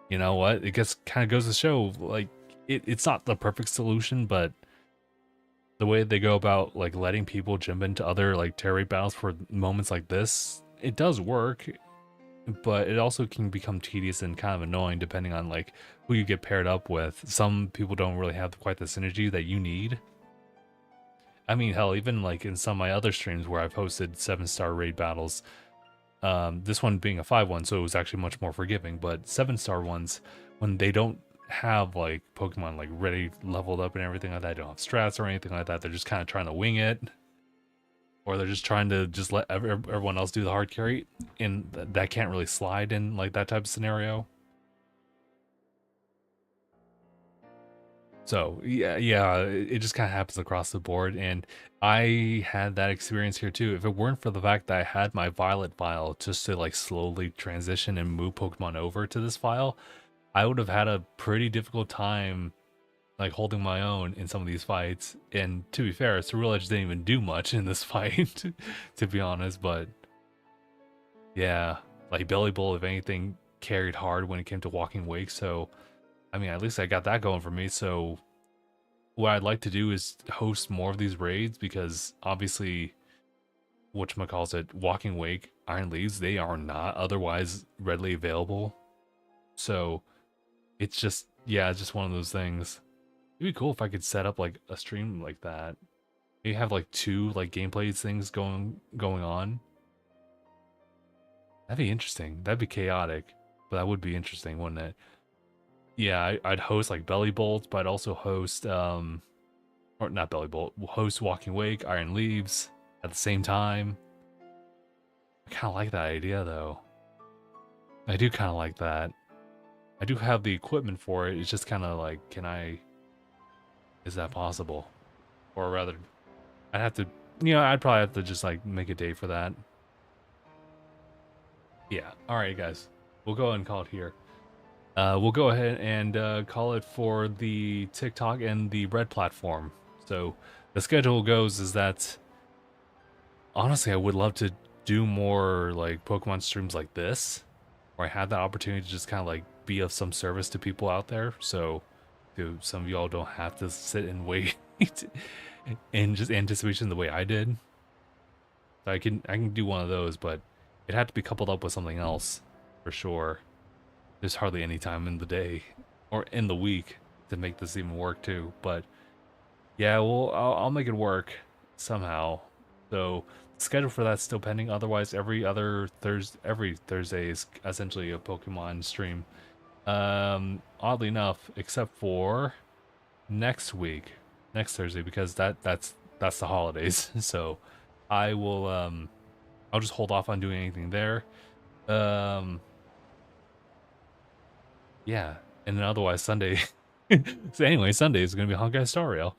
you know what? It just kind of goes to show like it's not the perfect solution, but the way they go about like letting people jump into other like Tera raid battles for moments like this, it does work, but it also can become tedious and kind of annoying depending on like who you get paired up with. Some people don't really have quite the synergy that you need. I mean, hell, even like in some of my other streams where I've hosted 7-star raid battles, this one being a 5-1, so it was actually much more forgiving. But 7-star ones, when they don't have like Pokemon like ready leveled up and everything like that, don't have strats or anything like that, they're just kind of trying to wing it, or they're just trying to just let everyone else do the hard carry, and that can't really slide in like that type of scenario. So yeah, it just kind of happens across the board, and I had that experience here too. If it weren't for the fact that I had my Violet file just to like slowly transition and move Pokemon over to this file, I would have had a pretty difficult time like holding my own in some of these fights. And to be fair, Ceruledge didn't even do much in this fight, to be honest. But yeah, like Belly Bowl, if anything, carried hard when it came to Walking Wake. So I mean, at least I got that going for me. So what I'd like to do is host more of these raids, because obviously, whatchamacallit, Walking Wake, Iron Leaves, they are not otherwise readily available. So it's just, yeah, it's just one of those things. It'd be cool if I could set up like a stream like that. Maybe have like 2 like gameplay things going on. That'd be interesting. That'd be chaotic, but that would be interesting, wouldn't it? Yeah, I'd host like Belly Bolt, but I'd also host or not Belly Bolt, host Walking Wake, Iron Leaves at the same time. I kind of like that idea though. I do kind of like that. I do have the equipment for it. It's just kind of like, is that possible? Or rather, I'd have to, I'd probably have to just like make a day for that. Yeah. All right, guys. We'll go ahead and call it here. We'll go ahead and call it for the TikTok and the Red platform. So the schedule goes is that, honestly, I would love to do more like Pokemon streams like this, where I have that opportunity to just kind of like be of some service to people out there. So some of y'all don't have to sit and wait in just anticipation the way I did. So I can do one of those, but it had to be coupled up with something else for sure. There's hardly any time in the day or in the week to make this even work too. But yeah, well, I'll make it work somehow. So the schedule for that's still pending. Otherwise, every Thursday is essentially a Pokemon stream. Oddly enough, except for next Thursday, because that's the holidays. So I will I'll just hold off on doing anything there. Yeah, and then otherwise Sunday. So anyway, Sunday is gonna be Honkai Star Rail.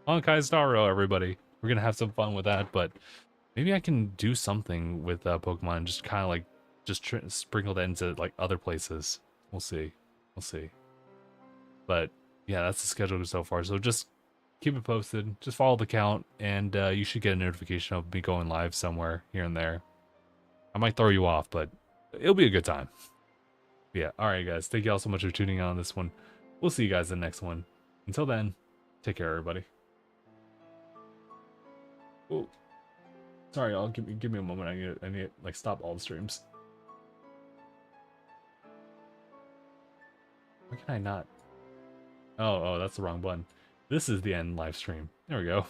Honkai Star Rail, everybody. We're gonna have some fun with that, but maybe I can do something with Pokemon, just kind of like sprinkle that into like other places. We'll see. We'll see. But yeah, that's the schedule so far. So just keep it posted. Just follow the count, and you should get a notification of me going live somewhere here and there. I might throw you off, but it'll be a good time. Yeah, alright guys, thank you all so much for tuning in on this one. We'll see you guys in the next one. Until then, take care everybody. Oh, sorry y'all, give me a moment. I need to like stop all the streams. Why can I not? Oh, that's the wrong button. This is the end live stream. There we go.